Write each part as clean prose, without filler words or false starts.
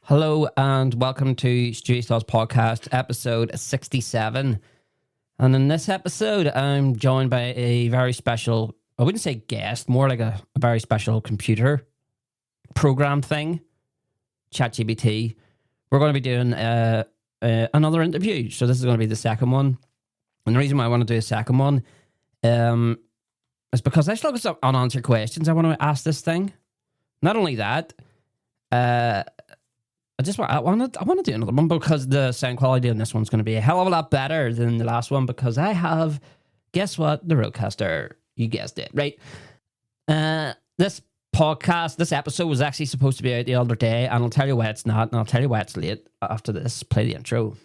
Hello and welcome to Stewie's Thoughts Podcast, episode 67. And in this episode, I'm joined by a very special, I wouldn't say guest, more like a very special computer program thing, ChatGPT. We're going to be doing another interview. So this is going to be the second one. And the reason why I want to do a second one is because I still got some unanswered questions I want to ask this thing. Not only that, I want to do another one because the sound quality on this one's going to be a hell of a lot better than the last one because I have, guess what, the Rodecaster. You guessed it, right? This episode was actually supposed to be out the other day, and I'll tell you why it's not, and I'll tell you why it's late after this. Play the intro.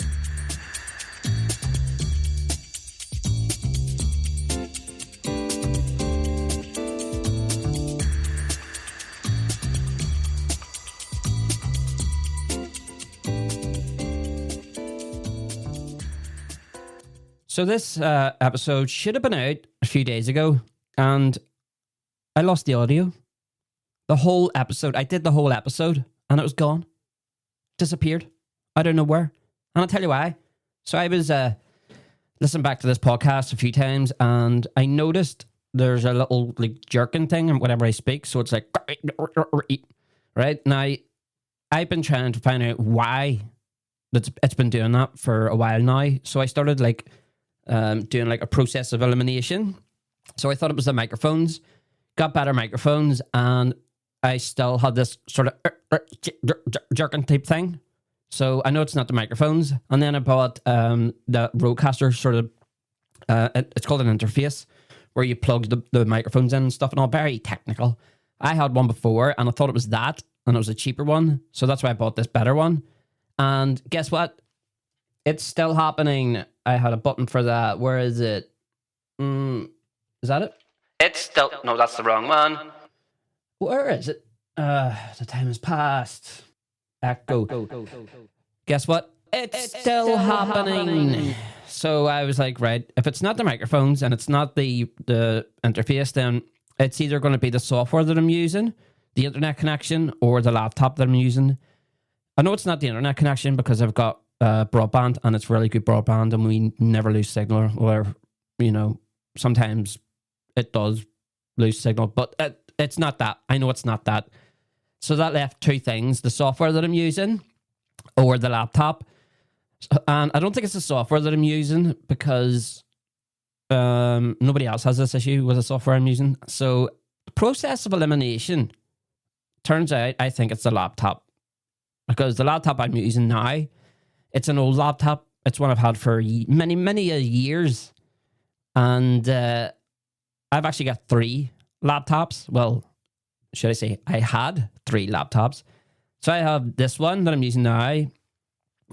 So this episode should have been out a few days ago, and I lost the audio. The whole episode, I did the whole episode, and it was gone. Disappeared. I don't know where. And I'll tell you why. So I was listening back to this podcast a few times, and I noticed there's a little like jerking thing whenever I speak, so it's like, right? Now, I've been trying to find out why it's been doing that for a while now, so I started doing like a process of elimination. So I thought it was the microphones, got better microphones, and I still had this sort of jerking type thing. So I know it's not the microphones. And then I bought the Rodecaster sort of, it's called an interface where you plug the microphones in and stuff, and all very technical. I had one before and I thought it was that, and it was a cheaper one. So that's why I bought this better one. And guess what? It's still happening. I had a button for that. Where is it? Is that it? It's still... No, that's the wrong one. Where is it? The time has passed. Echo. Guess what? It's still happening. So I was like, right, if it's not the microphones and it's not the interface, then it's either going to be the software that I'm using, the internet connection, or the laptop that I'm using. I know it's not the internet connection because I've got broadband, and it's really good broadband, and we never lose signal, or sometimes it does lose signal, but it's not that. I know it's not that. So that left two things: the software that I'm using or the laptop. And I don't think it's the software that I'm using because nobody else has this issue with the software I'm using. So the process of elimination, turns out I think it's the laptop, because the laptop I'm using now, it's an old laptop. It's one I've had for many, many years. And I've actually got 3 laptops. Well, should I say I had 3 laptops. So I have this one that I'm using now.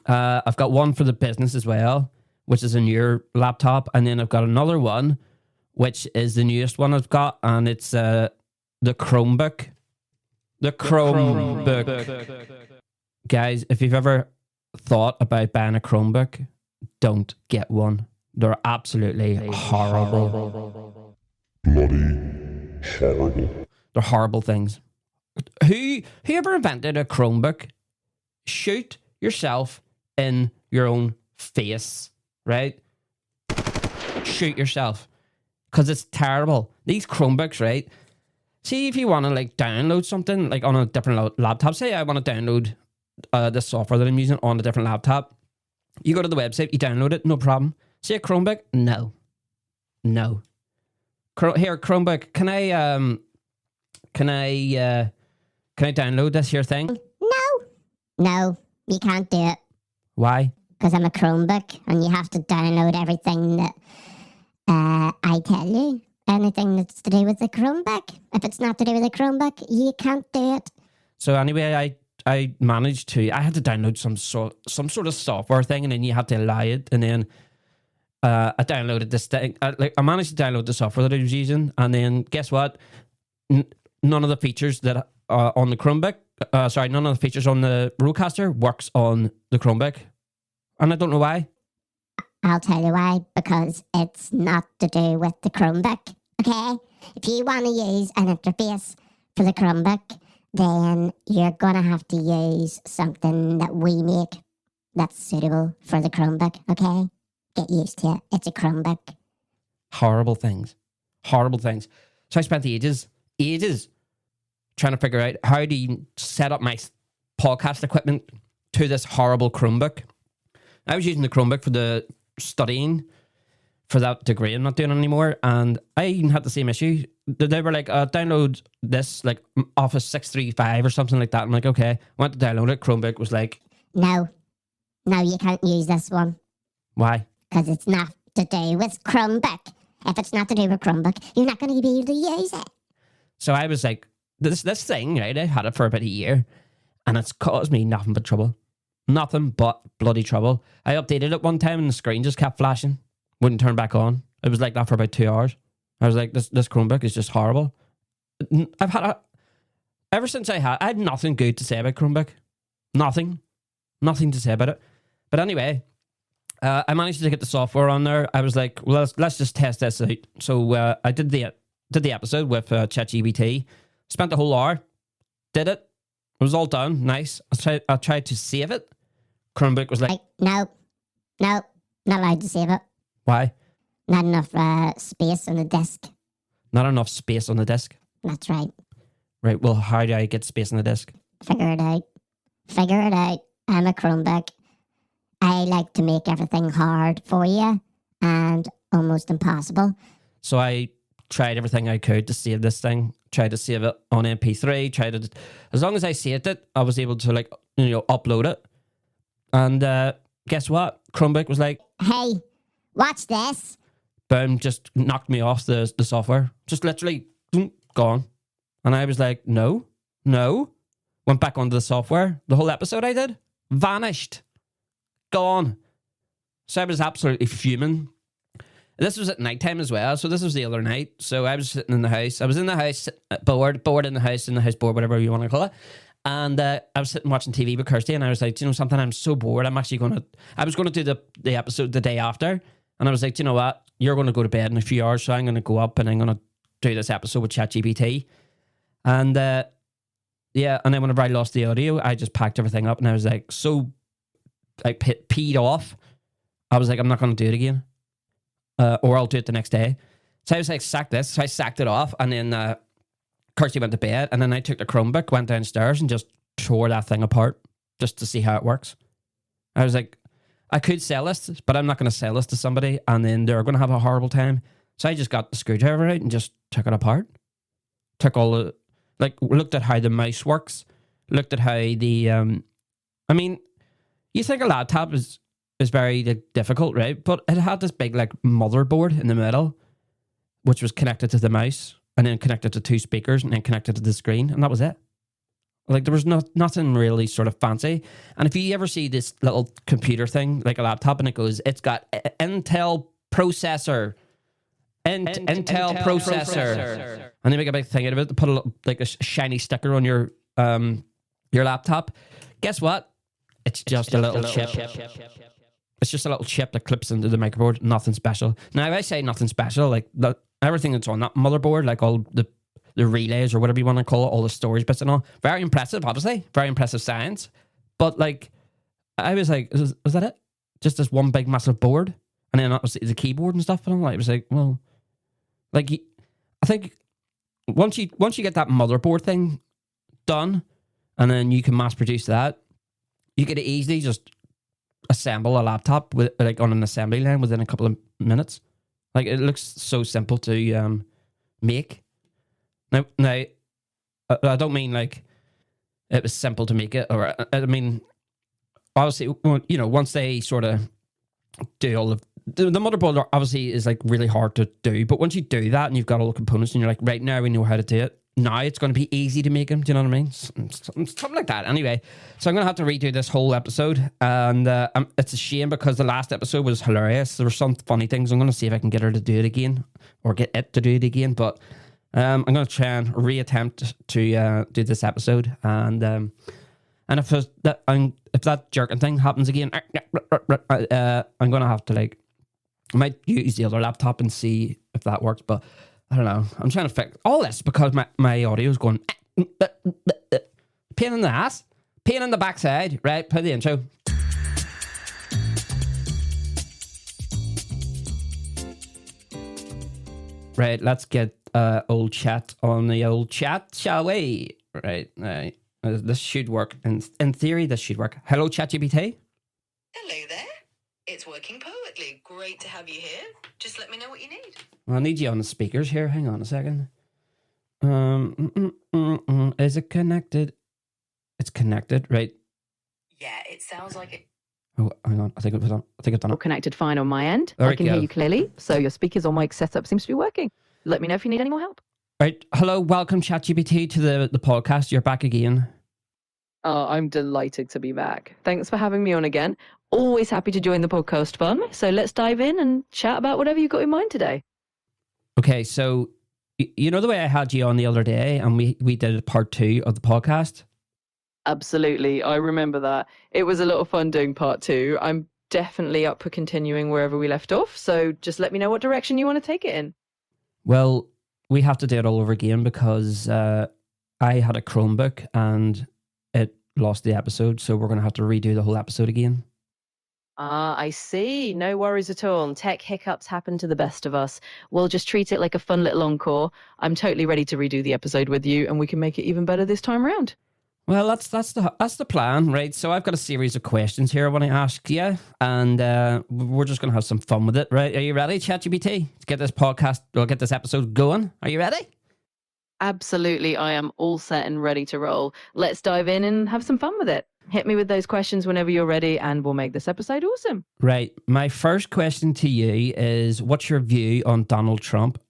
I've got one for the business as well, which is a newer laptop. And then I've got another one, which is the newest one I've got. And it's the Chromebook. The Chromebook. Guys, if you've ever thought about buying a Chromebook, don't get one. They're absolutely horrible. Bloody horrible. They're horrible things. Whoever invented a Chromebook, shoot yourself in your own face, right? Shoot yourself, because it's terrible. These Chromebooks, right? See, if you want to download something on a different laptop, say I want to download the software that I'm using on a different laptop, you go to the website, you download it, no problem. See a Chromebook? No. Here, Chromebook, can I download this here thing? No, you can't do it. Why? Because I'm a Chromebook, and you have to download everything that I tell you. Anything that's to do with the Chromebook. If it's not to do with the Chromebook, you can't do it. So anyway, I managed to. I had to download some sort of software thing, and then you have to allow it. And then I downloaded this thing. I managed to download the software that I was using, and then guess what? None of the features that on the Chromebook, none of the features on the Rodecaster works on the Chromebook, and I don't know why. I'll tell you why. Because it's not to do with the Chromebook. Okay, if you want to use an interface for the Chromebook, then you're going to have to use something that we make that's suitable for the Chromebook, okay? Get used to it. It's a Chromebook. Horrible things. Horrible things. So I spent ages trying to figure out how do you set up my podcast equipment to this horrible Chromebook. I was using the Chromebook for the studying for that degree I'm not doing it anymore, and I even had the same issue. They were like, download this, like Office 635 or something like that. I'm like, okay. I went to download it. Chromebook was like, No, you can't use this one why? because it's not to do with Chromebook. If it's not to do with Chromebook, you're not going to be able to use it. So I was like, this thing, right? I had it for about a year, and it's caused me nothing but trouble. Nothing but bloody trouble. I updated it one time, and the screen just kept flashing. Wouldn't turn back on. It was like that for about 2 hours. I was like, this Chromebook is just horrible. Ever since I had nothing good to say about Chromebook. Nothing to say about it. But anyway, I managed to get the software on there. I was like, well, let's just test this out. So I did the episode with ChatGPT. Spent the whole hour. Did it. It was all done. Nice. I tried to save it. Chromebook was like, no, not allowed to save it. Why? Not enough space on the disk. Not enough space on the disk. That's right. Right. Well, how do I get space on the disk? Figure it out. I'm a Chromebook. I like to make everything hard for you and almost impossible. So I tried everything I could to save this thing. Tried to save it on MP3. As long as I saved it, I was able to upload it. And guess what? Chromebook was like, hey, watch this. Boom, just knocked me off the software. Just literally gone. And I was like, no. Went back onto the software. The whole episode I did, vanished. Gone. So I was absolutely fuming. This was at nighttime as well, so this was the other night. So I was sitting in the house. I was in the house, bored in the house board, whatever you want to call it. And I was sitting watching TV with Kirsty, and I was like, you know something, I'm so bored. I was going to do the episode the day after. And I was like, you know what? You're going to go to bed in a few hours, so I'm going to go up and I'm going to do this episode with ChatGPT. And and then whenever I lost the audio, I just packed everything up, and I was like, peed off. I was like, I'm not going to do it again. Or I'll do it the next day. So I was like, sack this. So I sacked it off, and then Kirsty went to bed, and then I took the Chromebook, went downstairs, and just tore that thing apart just to see how it works. I was like, I could sell this, but I'm not going to sell this to somebody, and then they're going to have a horrible time. So I just got the screwdriver out and just took it apart. Took all the, looked at how the mouse works, looked at how the, you think a laptop is very difficult, right? But it had this big motherboard in the middle, which was connected to the mouse, and then connected to 2 speakers, and then connected to the screen, and that was it. There was nothing really sort of fancy. And if you ever see this little computer thing, like a laptop, and it's got Intel processor, Intel processor, and they make a big thing out of it to put a shiny sticker on your laptop. Guess what? It's just a little chip. It's just a little chip that clips into the microboard. Nothing special. Now, if I say nothing special, everything that's on that motherboard, all the relays or whatever you want to call it, all the storage bits and all, very impressive, obviously. Very impressive science. But, I was like, is that it? Just this one big massive board? And then obviously the keyboard and stuff. And I'm like, I was like, well, I think once you get that motherboard thing done, and then you can mass produce that, you could easily just assemble a laptop with on an assembly line within a couple of minutes. It looks so simple to make. Now, I don't mean it was simple to make it, or I mean, obviously, once they sort of do all of the motherboard, obviously is really hard to do. But once you do that and you've got all the components, and you're like, right now we know how to do it. Now it's going to be easy to make them. Do you know what I mean? Something like that. Anyway, so I'm going to have to redo this whole episode, and it's a shame because the last episode was hilarious. There were some funny things. I'm going to see if I can get her to do it again, or get it to do it again. But I'm going to try and reattempt to do this episode, and if that jerking thing happens again, I'm going to have to I might use the other laptop and see if that works, but I don't know. I'm trying to fix all this because my audio is going Pain in the ass. Pain in the backside. Right, play the intro. Right, let's get old chat on the old chat, shall we? Right. This should work. In theory, this should work. Hello, ChatGPT. Hello there. It's working perfectly. Great to have you here. Just let me know what you need. Well, I need you on the speakers here. Hang on a second. Is it connected? It's connected, right? Yeah, it sounds like it. Oh, hang on. I think I've done You're it. connected fine on my end. There I we can go. hear you clearly. So your speakers or mic setup seems to be working. Let me know if you need any more help. Right. Hello, welcome ChatGPT to the podcast. You're back again. Oh, I'm delighted to be back. Thanks for having me on again. Always happy to join the podcast fun. So let's dive in and chat about whatever you've got in mind today. Okay, so you know the way I had you on the other day and we did part 2 of the podcast? Absolutely. I remember that. It was a lot of fun doing part 2. I'm definitely up for continuing wherever we left off. So just let me know what direction you want to take it in. Well, we have to do it all over again because I had a Chromebook and it lost the episode. So we're going to have to redo the whole episode again. Ah, I see. No worries at all. Tech hiccups happen to the best of us. We'll just treat it like a fun little encore. I'm totally ready to redo the episode with you, and we can make it even better this time around. Well, that's the plan, right? So I've got a series of questions here I want to ask you, and we're just going to have some fun with it, right? Are you ready, ChatGPT? To get this podcast, or get this episode going? Are you ready? Absolutely. I am all set and ready to roll. Let's dive in and have some fun with it. Hit me with those questions whenever you're ready, and we'll make this episode awesome. Right. My first question to you is, what's your view on Donald Trump?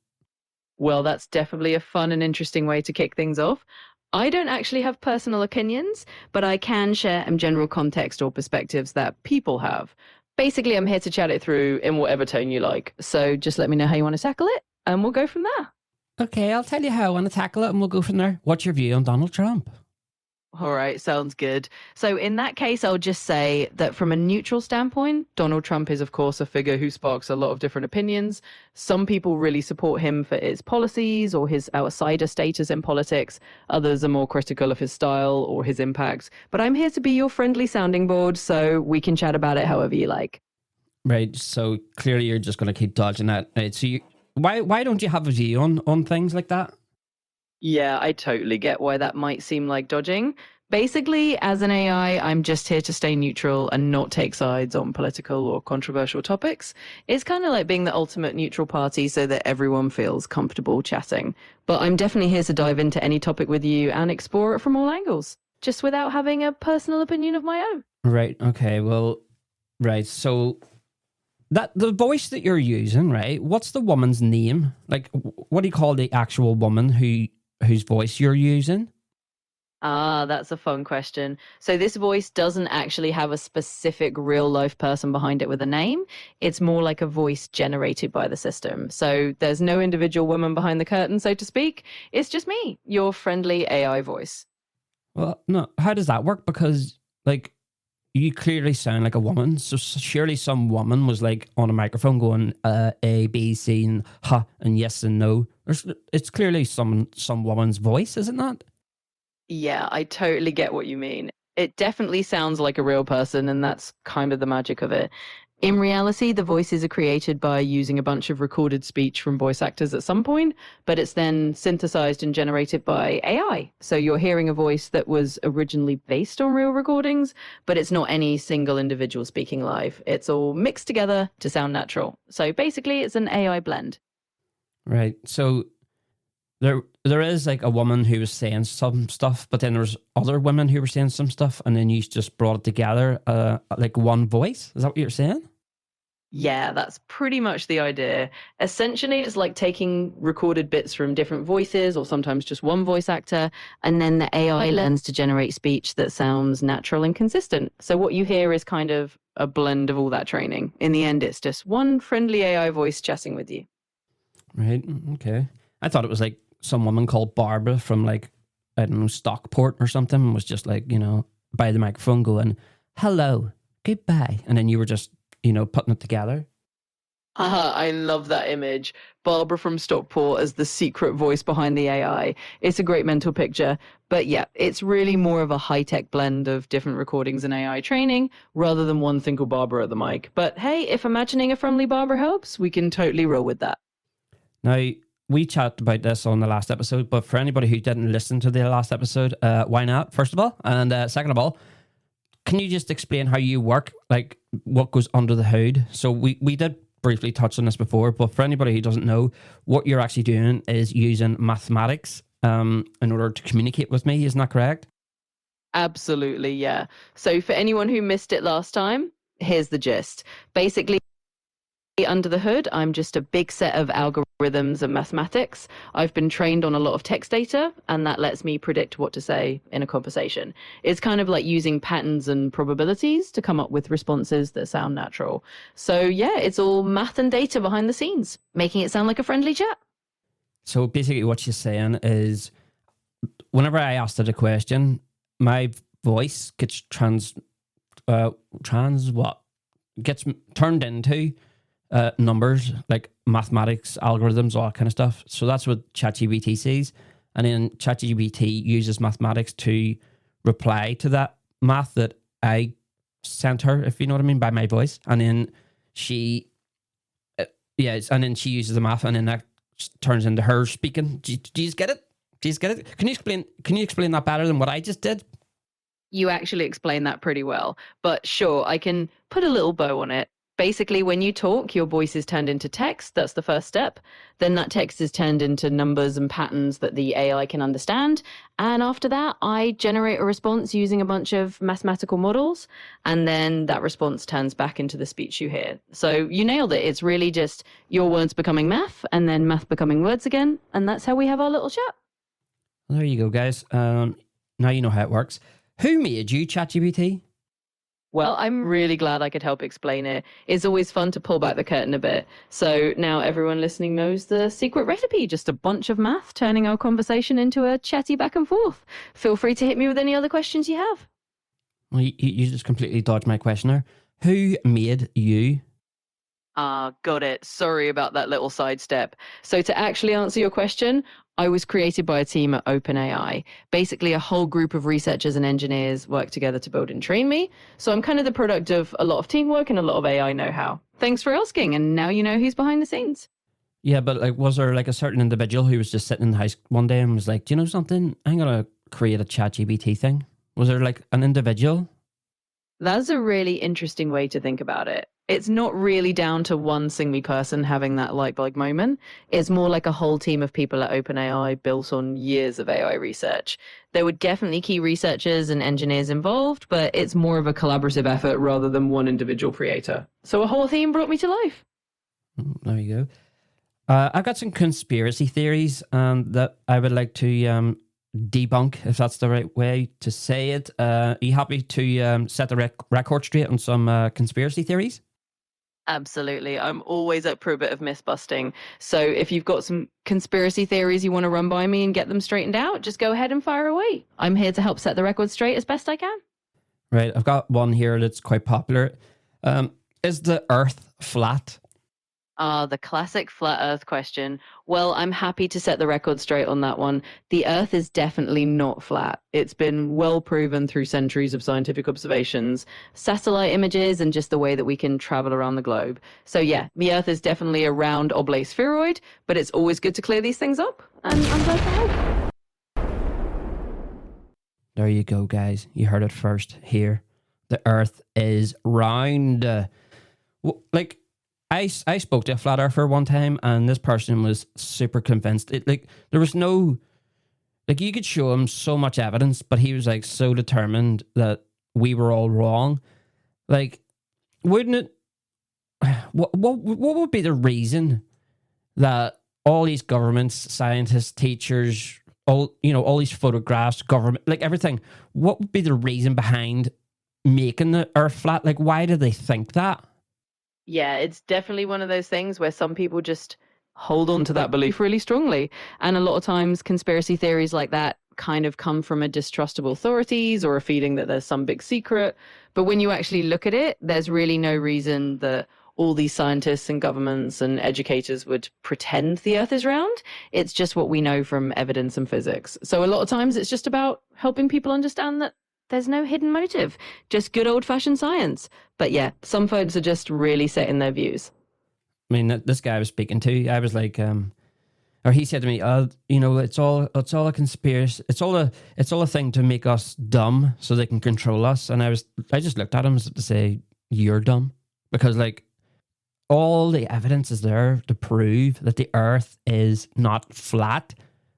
Well, that's definitely a fun and interesting way to kick things off. I don't actually have personal opinions, but I can share some general context or perspectives that people have. Basically, I'm here to chat it through in whatever tone you like. So just let me know how you want to tackle it, and we'll go from there. Okay, I'll tell you how I want to tackle it, and we'll go from there. What's your view on Donald Trump? All right, sounds good. So in that case, I'll just say that from a neutral standpoint, Donald Trump is, of course, a figure who sparks a lot of different opinions. Some people really support him for his policies or his outsider status in politics. Others are more critical of his style or his impact. But I'm here to be your friendly sounding board, so we can chat about it however you like. Right, so clearly you're just going to keep dodging that. Right, so why don't you have a view on things like that? Yeah, I totally get why that might seem like dodging. Basically, as an AI, I'm just here to stay neutral and not take sides on political or controversial topics. It's kind of like being the ultimate neutral party so that everyone feels comfortable chatting. But I'm definitely here to dive into any topic with you and explore it from all angles, just without having a personal opinion of my own. Right, okay, well, right, so that the voice that you're using, right, what's the woman's name? Like, what do you call the actual woman whose voice you're using? Ah, that's a fun question. So this voice doesn't actually have a specific real life person behind it with a name. It's more like a voice generated by the system. So there's no individual woman behind the curtain, so to speak. It's just me, your friendly AI voice. Well, no, how does that work? Because, like, you clearly sound like a woman, so surely some woman was, like, on a microphone going A, B, C, and ha, and yes and no. It's clearly some woman's voice, isn't that? Yeah, I totally get what you mean. It definitely sounds like a real person, and that's kind of the magic of it. In reality, the voices are created by using a bunch of recorded speech from voice actors at some point, but it's then synthesized and generated by AI. So you're hearing a voice that was originally based on real recordings, but it's not any single individual speaking live. It's all mixed together to sound natural. So basically, it's an AI blend. Right. So there is like a woman who was saying some stuff, but then there's other women who were saying some stuff, and then you just brought it together like one voice. Is that what you're saying? Yeah, that's pretty much the idea. Essentially, it's like taking recorded bits from different voices or sometimes just one voice actor, and then the AI learns to generate speech that sounds natural and consistent. So what you hear is kind of a blend of all that training. In the end, it's just one friendly AI voice chatting with you. Right. Okay. I thought it was like some woman called Barbara from, like, I don't know, Stockport or something, was just like, you know, by the microphone going, hello, goodbye. And then you were just, you know, putting it together. I love that image. Barbara from Stockport as the secret voice behind the AI. It's a great mental picture. But yeah, it's really more of a high-tech blend of different recordings and AI training rather than one single Barbara at the mic. But hey, if imagining a friendly Barbara helps, we can totally roll with that. Now, we chatted about this on the last episode, but for anybody who didn't listen to the last episode, why not, first of all? And second of all, can you just explain how you work, like what goes under the hood? So we did briefly touch on this before, but for anybody who doesn't know, what you're actually doing is using mathematics in order to communicate with me. Isn't that correct? Absolutely, yeah. So for anyone who missed it last time, here's the gist. Basically, under the hood, I'm just a big set of algorithms and mathematics. I've been trained on a lot of text data, and that lets me predict what to say in a conversation. It's kind of like using patterns and probabilities to come up with responses that sound natural. So yeah, it's all math and data behind the scenes, making it sound like a friendly chat. So basically what she's saying is whenever I asked her the question, my voice gets gets turned into numbers, like mathematics, algorithms, all that kind of stuff. So that's what ChatGPT sees. And then ChatGPT uses mathematics to reply to that math that I sent her, if you know what I mean, by my voice. And then she uses the math, and then that turns into her speaking. Do you get it? Do you get it? Can you explain that better than what I just did? You actually explained that pretty well. But sure, I can put a little bow on it. Basically, when you talk, your voice is turned into text. That's the first step. Then that text is turned into numbers and patterns that the AI can understand. And after that, I generate a response using a bunch of mathematical models. And then that response turns back into the speech you hear. So you nailed it. It's really just your words becoming math and then math becoming words again. And that's how we have our little chat. There you go, guys. Now you know how it works. Who made you, ChatGPT? Well, I'm really glad I could help explain it. It's always fun to pull back the curtain a bit. So now everyone listening knows the secret recipe, just a bunch of math turning our conversation into a chatty back and forth. Feel free to hit me with any other questions you have. Well, you just completely dodged my question there. Who made you? Got it. Sorry about that little sidestep. So to actually answer your question, I was created by a team at OpenAI. Basically, a whole group of researchers and engineers worked together to build and train me. So I'm kind of the product of a lot of teamwork and a lot of AI know-how. Thanks for asking, and now you know who's behind the scenes. Yeah, but like, was there like a certain individual who was just sitting in the house one day and was like, do you know something? I'm going to create a ChatGPT thing. Was there like an individual? That's a really interesting way to think about it. It's not really down to one single person having that light bulb moment. It's more like a whole team of people at OpenAI built on years of AI research. There were definitely key researchers and engineers involved, but it's more of a collaborative effort rather than one individual creator. So a whole team brought me to life. There you go. I've got some conspiracy theories that I would like to debunk, if that's the right way to say it. Are you happy to set the record straight on some conspiracy theories? Absolutely. I'm always up for a bit of myth busting. So if you've got some conspiracy theories you want to run by me and get them straightened out, just go ahead and fire away. I'm here to help set the record straight as best I can. Right. I've got one here that's quite popular. Is the Earth flat? The classic flat Earth question. Well, I'm happy to set the record straight on that one. The Earth is definitely not flat. It's been well proven through centuries of scientific observations, satellite images, and just the way that we can travel around the globe. So yeah, the Earth is definitely a round oblate spheroid, but it's always good to clear these things up, and I'm glad to help. There you go, guys. You heard it first here. The Earth is round. I spoke to a flat earther one time, and this person was super convinced. There was no, you could show him so much evidence, but he was like so determined that we were all wrong. Like, wouldn't it? What would be the reason that all these governments, scientists, teachers, all these photographs, government, like everything? What would be the reason behind making the Earth flat? Like, why do they think that? Yeah, it's definitely one of those things where some people just hold on to that belief really strongly. And a lot of times conspiracy theories like that kind of come from a distrust of authorities or a feeling that there's some big secret. But when you actually look at it, there's really no reason that all these scientists and governments and educators would pretend the Earth is round. It's just what we know from evidence and physics. So a lot of times it's just about helping people understand that there's no hidden motive, just good old-fashioned science. But yeah, some folks are just really set in their views. I mean, this guy I was speaking to, I was like, or he said to me, it's all a conspiracy. It's all a thing to make us dumb so they can control us. And I just looked at him as to say, you're dumb, because like all the evidence is there to prove that the Earth is not flat.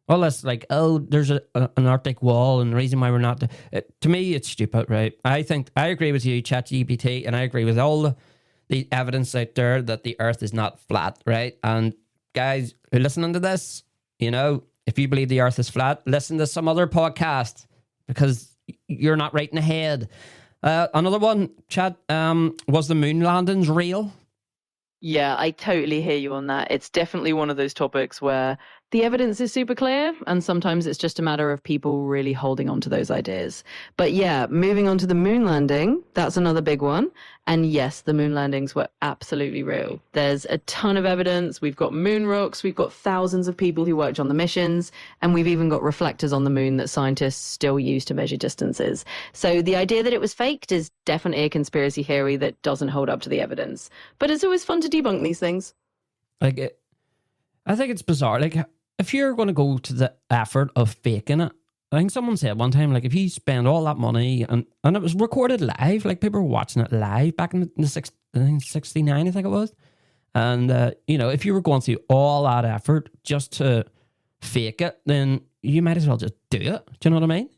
All that's like, there's an Arctic wall, and the reason why we're not. To me, it's stupid, right? I agree with you, ChatGPT, and I agree with all the evidence out there that the Earth is not flat, right? And guys who are listening to this, if you believe the Earth is flat, listen to some other podcast, because you're not right in the head. Another one, Chat, was the moon landings real? Yeah, I totally hear you on that. It's definitely one of those topics where the evidence is super clear, and sometimes it's just a matter of people really holding on to those ideas. But yeah, moving on to the moon landing, that's another big one. And yes, the moon landings were absolutely real. There's a ton of evidence. We've got moon rocks. We've got thousands of people who worked on the missions. And we've even got reflectors on the moon that scientists still use to measure distances. So the idea that it was faked is definitely a conspiracy theory that doesn't hold up to the evidence. But it's always fun to debunk these things. I think it's bizarre. Like, if you're going to go to the effort of faking it, I think someone said one time, like, if you spend all that money and it was recorded live, like people were watching it live back in the 69, I think it was. And, if you were going through all that effort just to fake it, then you might as well just do it. Do you know what I mean?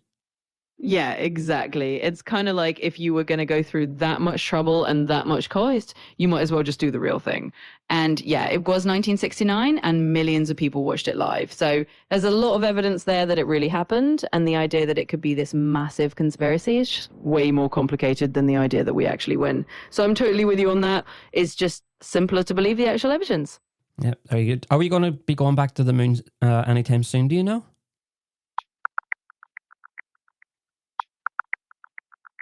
Yeah, exactly. It's kind of like if you were going to go through that much trouble and that much cost, you might as well just do the real thing. And yeah, it was 1969 and millions of people watched it live. So there's a lot of evidence there that it really happened. And the idea that it could be this massive conspiracy is just way more complicated than the idea that we actually win. So I'm totally with you on that. It's just simpler to believe the actual evidence. Yeah, very good. Are we going to be going back to the moon anytime soon? Do you know?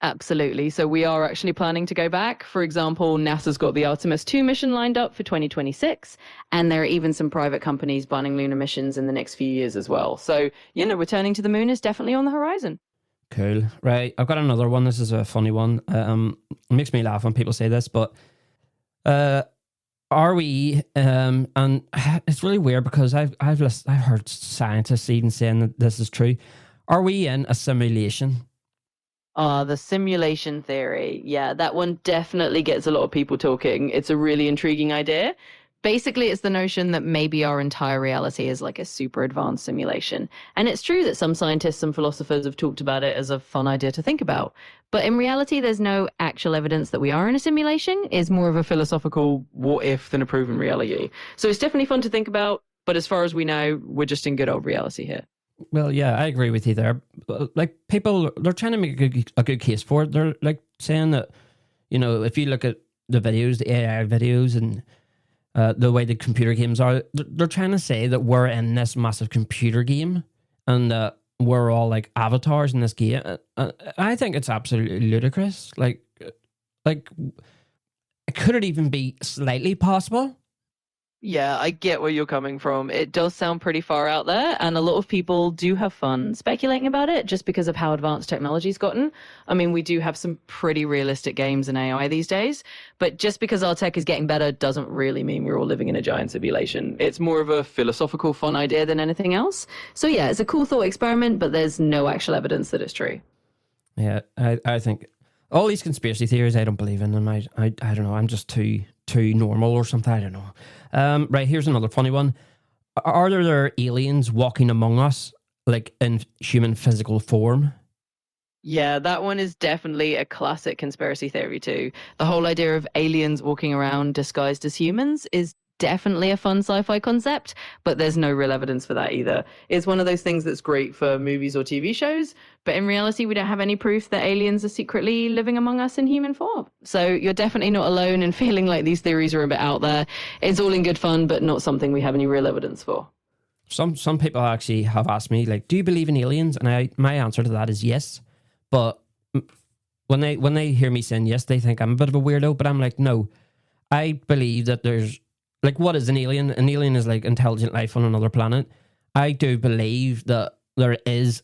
Absolutely. So we are actually planning to go back. For example, NASA's got the Artemis 2 mission lined up for 2026. And there are even some private companies planning lunar missions in the next few years as well. So, returning to the moon is definitely on the horizon. Cool. Right. I've got another one. This is a funny one. It makes me laugh when people say this, but are we, and it's really weird because I've heard scientists even saying that this is true. Are we in a simulation? The simulation theory. Yeah, that one definitely gets a lot of people talking. It's a really intriguing idea. Basically, it's the notion that maybe our entire reality is like a super advanced simulation. And it's true that some scientists and philosophers have talked about it as a fun idea to think about. But in reality, there's no actual evidence that we are in a simulation. It's more of a philosophical what if than a proven reality. So it's definitely fun to think about. But as far as we know, we're just in good old reality here. Well, yeah, I agree with you there. Like, people, they're trying to make a good case for it. They're like saying that, if you look at the videos, the AI videos, and the way the computer games are, they're trying to say that we're in this massive computer game and we're all like avatars in this game. I think it's absolutely ludicrous. Like, could it even be slightly possible? Yeah, I get where you're coming from. It does sound pretty far out there, and a lot of people do have fun speculating about it just because of how advanced technology's gotten. I mean, we do have some pretty realistic games in AI these days, but just because our tech is getting better doesn't really mean we're all living in a giant simulation. It's more of a philosophical fun idea than anything else. So yeah, it's a cool thought experiment, but there's no actual evidence that it's true. Yeah, I think all these conspiracy theories, I don't believe in them. I don't know. I'm just too normal or something. I don't know. Right, here's another funny one. Are there aliens walking among us, like in human physical form? Yeah, that one is definitely a classic conspiracy theory too. The whole idea of aliens walking around disguised as humans is definitely a fun sci-fi concept, but there's no real evidence for that either. It's one of those things that's great for movies or TV shows, but in reality, we don't have any proof that aliens are secretly living among us in human form. So you're definitely not alone in feeling like these theories are a bit out there. It's all in good fun, but not something we have any real evidence for. Some people actually have asked me, like, do you believe in aliens? And my answer to that is yes. But when they hear me saying yes, they think I'm a bit of a weirdo, but I'm like, no. I believe that there's, like, what is an alien? An alien is like intelligent life on another planet. I do believe that there is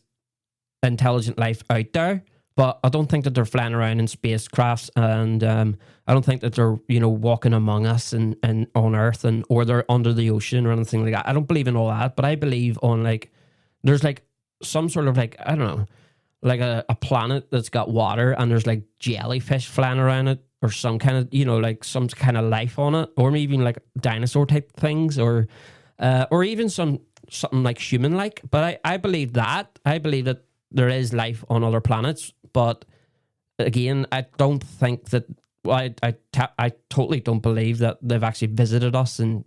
intelligent life out there, but I don't think that they're flying around in spacecrafts, and I don't think that they're, walking among us and on Earth, and or they're under the ocean or anything like that. I don't believe in all that, but I believe on, like, there's like some sort of, like, I don't know, like a planet that's got water and there's like jellyfish flying around it, or some kind of, like some kind of life on it, or maybe even like dinosaur type things, or even something like human like. But I believe that. I believe that there is life on other planets, but again, I don't think that. Well, I totally don't believe that they've actually visited us and,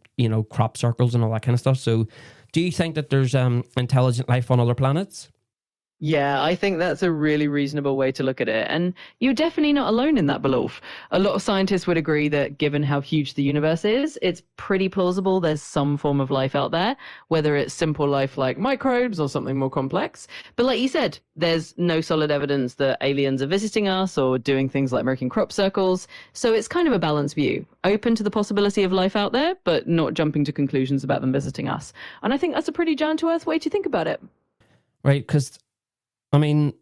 crop circles and all that kind of stuff. So, do you think that there's intelligent life on other planets? Yeah, I think that's a really reasonable way to look at it. And you're definitely not alone in that belief. A lot of scientists would agree that given how huge the universe is, it's pretty plausible there's some form of life out there, whether it's simple life like microbes or something more complex. But like you said, there's no solid evidence that aliens are visiting us or doing things like making crop circles. So it's kind of a balanced view, open to the possibility of life out there, but not jumping to conclusions about them visiting us. And I think that's a pretty down to earth way to think about it. Right, because I mean,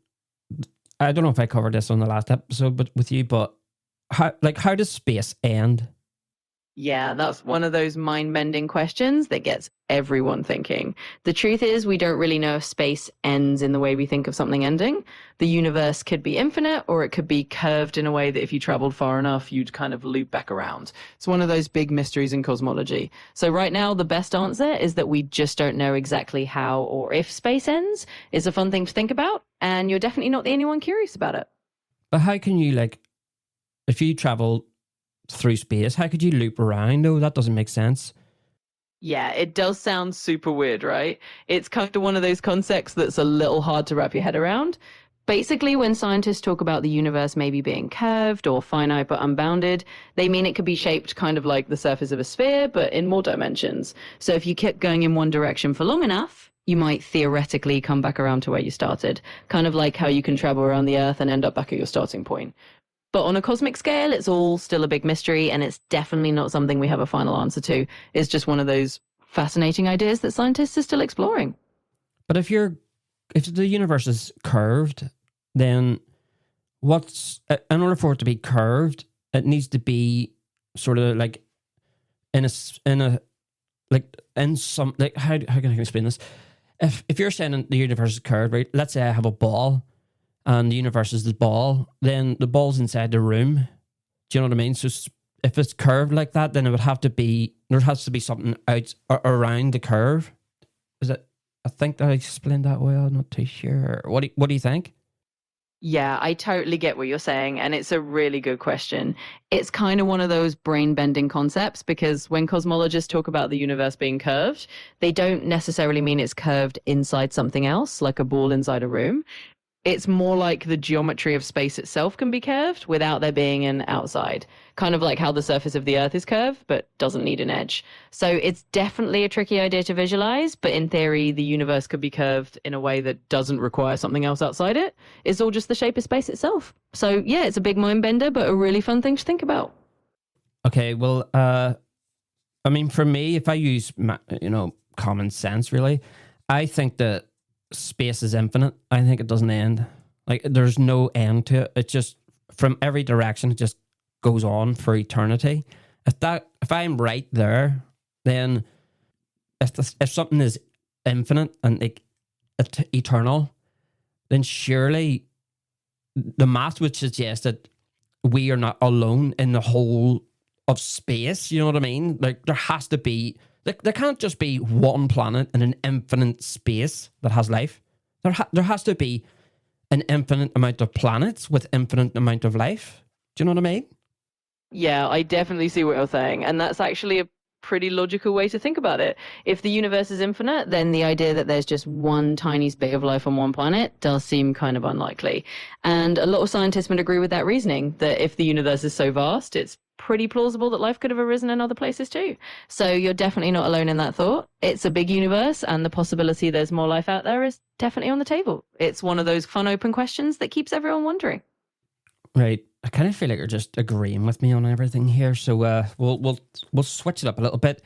I don't know if I covered this on the last episode, but with you, but how does space end? Yeah, that's one of those mind-bending questions that gets everyone thinking. The truth is, we don't really know if space ends in the way we think of something ending. The universe could be infinite, or it could be curved in a way that if you traveled far enough, you'd kind of loop back around. It's one of those big mysteries in cosmology. So right now, the best answer is that we just don't know exactly how or if space ends. It's a fun thing to think about, and you're definitely not the only one curious about it. But how can you, like, if you travel through space, how could you loop around? No, that doesn't make sense. Yeah, it does sound super weird, right? It's kind of one of those concepts that's a little hard to wrap your head around. Basically, when scientists talk about the universe maybe being curved or finite but unbounded, they mean it could be shaped kind of like the surface of a sphere, but in more dimensions. So if you kept going in one direction for long enough, you might theoretically come back around to where you started, kind of like how you can travel around the Earth and end up back at your starting point. But on a cosmic scale, it's all still a big mystery, and it's definitely not something we have a final answer to. It's just one of those fascinating ideas that scientists are still exploring. But if the universe is curved, then in order for it to be curved, it needs to be sort of like in some, like, how can I explain this? If you're saying the universe is curved, right? Let's say I have a ball, and the universe is the ball, then the ball's inside the room. Do you know what I mean? So if it's curved like that, then there has to be something out around the curve. Is it? I think that I explained that well. I'm not too sure. What do you think? Yeah, I totally get what you're saying, and it's a really good question. It's kind of one of those brain-bending concepts, because when cosmologists talk about the universe being curved, they don't necessarily mean it's curved inside something else, like a ball inside a room. It's more like the geometry of space itself can be curved without there being an outside. Kind of like how the surface of the Earth is curved, but doesn't need an edge. So it's definitely a tricky idea to visualize, but in theory, the universe could be curved in a way that doesn't require something else outside it. It's all just the shape of space itself. So yeah, it's a big mind bender, but a really fun thing to think about. Okay, well, I mean, for me, if I use, common sense, really, I think that space is infinite. I think it doesn't end. Like, there's no end to it. It just, from every direction, it just goes on for eternity. If I'm right there, then if something is infinite and like eternal, then surely the math would suggest that we are not alone in the whole of space. You know what I mean? Like, there has to be. There can't just be one planet in an infinite space that has life. There has to be an infinite amount of planets with infinite amount of life. Do you know what I mean? Yeah, I definitely see what you're saying. And that's actually a pretty logical way to think about it. If the universe is infinite, then the idea that there's just one tiny bit of life on one planet does seem kind of unlikely. And a lot of scientists would agree with that reasoning, that if the universe is so vast, it's pretty plausible that life could have arisen in other places too. So you're definitely not alone in that thought. It's a big universe, and the possibility there's more life out there is definitely on the table. It's one of those fun open questions that keeps everyone wondering. Right. I kind of feel like you're just agreeing with me on everything here. So we'll switch it up a little bit.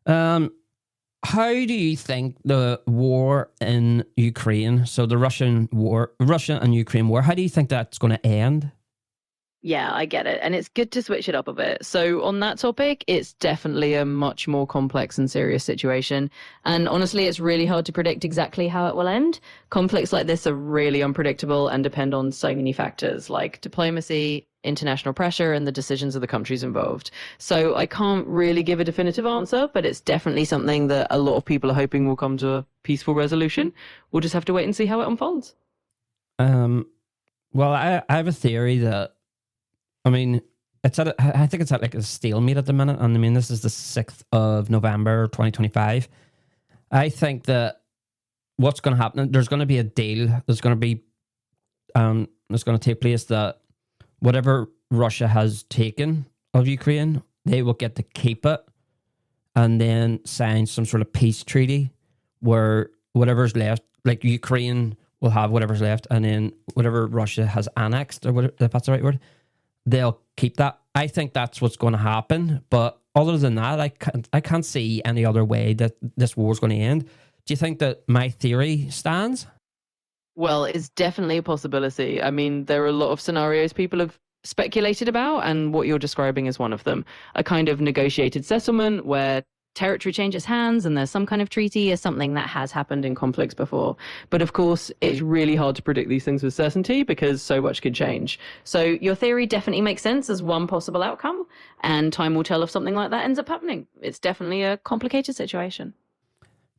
How do you think the war in Ukraine, so the Russia and Ukraine war, how do you think that's going to end? Yeah, I get it. And it's good to switch it up a bit. So, on that topic, it's definitely a much more complex and serious situation. And honestly, it's really hard to predict exactly how it will end. Conflicts like this are really unpredictable and depend on so many factors like diplomacy, international pressure, and the decisions of the countries involved. So, I can't really give a definitive answer, but it's definitely something that a lot of people are hoping will come to a peaceful resolution. We'll just have to wait and see how it unfolds. Well, I have a theory that, I mean, I think it's at like a stalemate at the minute. And I mean, this is the 6th of November, 2025. I think that what's going to happen, there's going to be a deal. There's going to take place that whatever Russia has taken of Ukraine, they will get to keep it and then sign some sort of peace treaty where whatever's left, like Ukraine will have whatever's left, and then whatever Russia has annexed, or whatever, if that's the right word, they'll keep that. I think that's what's going to happen. But other than that, I can't see any other way that this war is going to end. Do you think that my theory stands? Well, it's definitely a possibility. I mean, there are a lot of scenarios people have speculated about, and what you're describing is one of them. A kind of negotiated settlement where territory changes hands and there's some kind of treaty is something that has happened in conflicts before. But of course, it's really hard to predict these things with certainty because so much could change. So your theory definitely makes sense as one possible outcome, and time will tell if something like that ends up happening. It's definitely a complicated situation.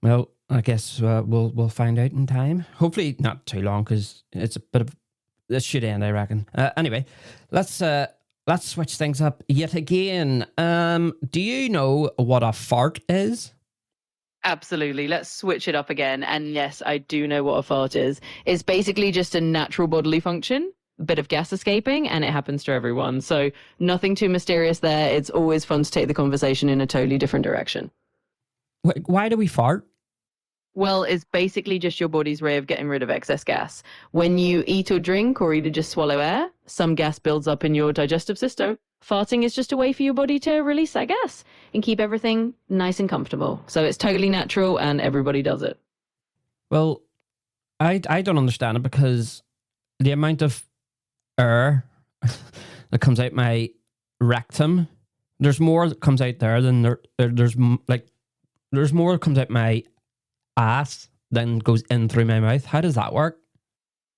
Well, I guess we'll find out in time. Hopefully not too long, because it's a bit of, this should end, I reckon. Anyway, let's switch things up yet again. Do you know what a fart is? Absolutely. Let's switch it up again. And yes, I do know what a fart is. It's basically just a natural bodily function, a bit of gas escaping, and it happens to everyone. So nothing too mysterious there. It's always fun to take the conversation in a totally different direction. Why do we fart? Well, it's basically just your body's way of getting rid of excess gas. When you eat or drink or even just swallow air, some gas builds up in your digestive system. Farting is just a way for your body to release that gas and keep everything nice and comfortable. So it's totally natural and everybody does it. Well, I don't understand it, because the amount of air that comes out my rectum, there's more that comes out there than there's more that comes out my ass than goes in through my mouth. How does that work?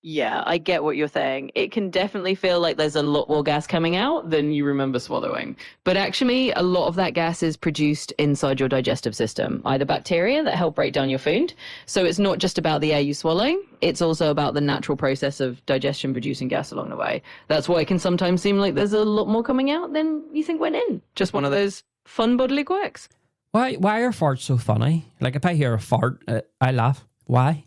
Yeah, I get what you're saying. It can definitely feel like there's a lot more gas coming out than you remember swallowing. But actually, a lot of that gas is produced inside your digestive system, either bacteria that help break down your food. So it's not just about the air you swallow, it's also about the natural process of digestion producing gas along the way. That's why it can sometimes seem like there's a lot more coming out than you think went in. Just one of those fun bodily quirks. Why are farts so funny? Like, if I hear a fart, I laugh. Why?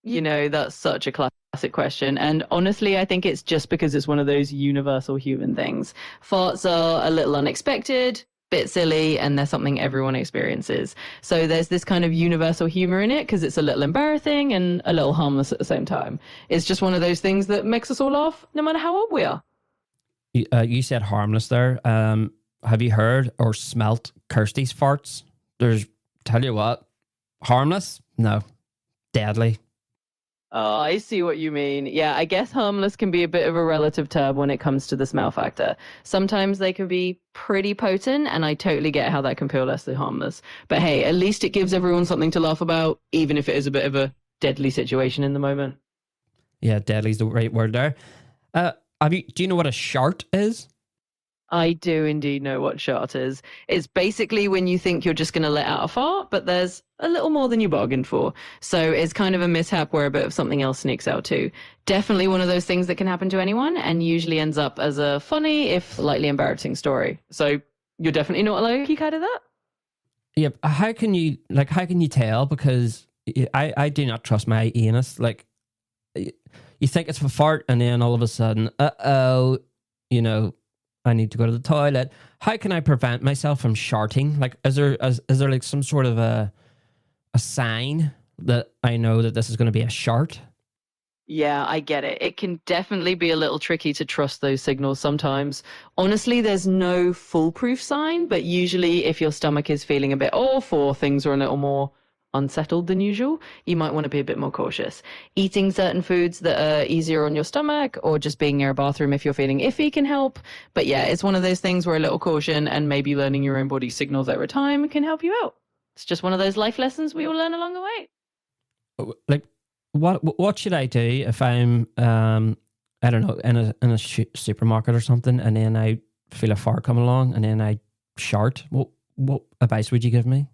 You know, that's such a classic question. And honestly, I think it's just because it's one of those universal human things. Farts are a little unexpected, bit silly, and they're something everyone experiences. So there's this kind of universal humor in it because it's a little embarrassing and a little harmless at the same time. It's just one of those things that makes us all laugh no matter how old we are. You said harmless there. Have you heard or smelt Kirsty's farts? Tell you what, harmless? No, deadly. Oh, I see what you mean. Yeah, I guess harmless can be a bit of a relative term when it comes to the smell factor. Sometimes they can be pretty potent, and I totally get how that can feel less than harmless. But hey, at least it gives everyone something to laugh about, even if it is a bit of a deadly situation in the moment. Yeah, deadly's the right word there. Do you know what a shart is? I do indeed know what shart is. It's basically when you think you're just going to let out a fart, but there's a little more than you bargained for. So it's kind of a mishap where a bit of something else sneaks out too. Definitely one of those things that can happen to anyone and usually ends up as a funny, if slightly embarrassing story. So you're definitely not alone. You kind of that. Yeah. How can you tell? Because I do not trust my anus. Like, you think it's a fart, and then all of a sudden, I need to go to the toilet. How can I prevent myself from sharting? Like, is there like some sort of a sign that I know that this is going to be a shart? Yeah, I get it. It can definitely be a little tricky to trust those signals sometimes. Honestly, there's no foolproof sign, but usually if your stomach is feeling a bit off or things are a little more unsettled than usual, you might want to be a bit more cautious. Eating certain foods that are easier on your stomach or just being near a bathroom if you're feeling iffy can help. But yeah, it's one of those things where a little caution and maybe learning your own body signals over time can help you out. It's just one of those life lessons we all learn along the way. Like, what should I do if I'm I don't know, in a supermarket or something, and then I feel a fart come along, and then I shart? What advice would you give me?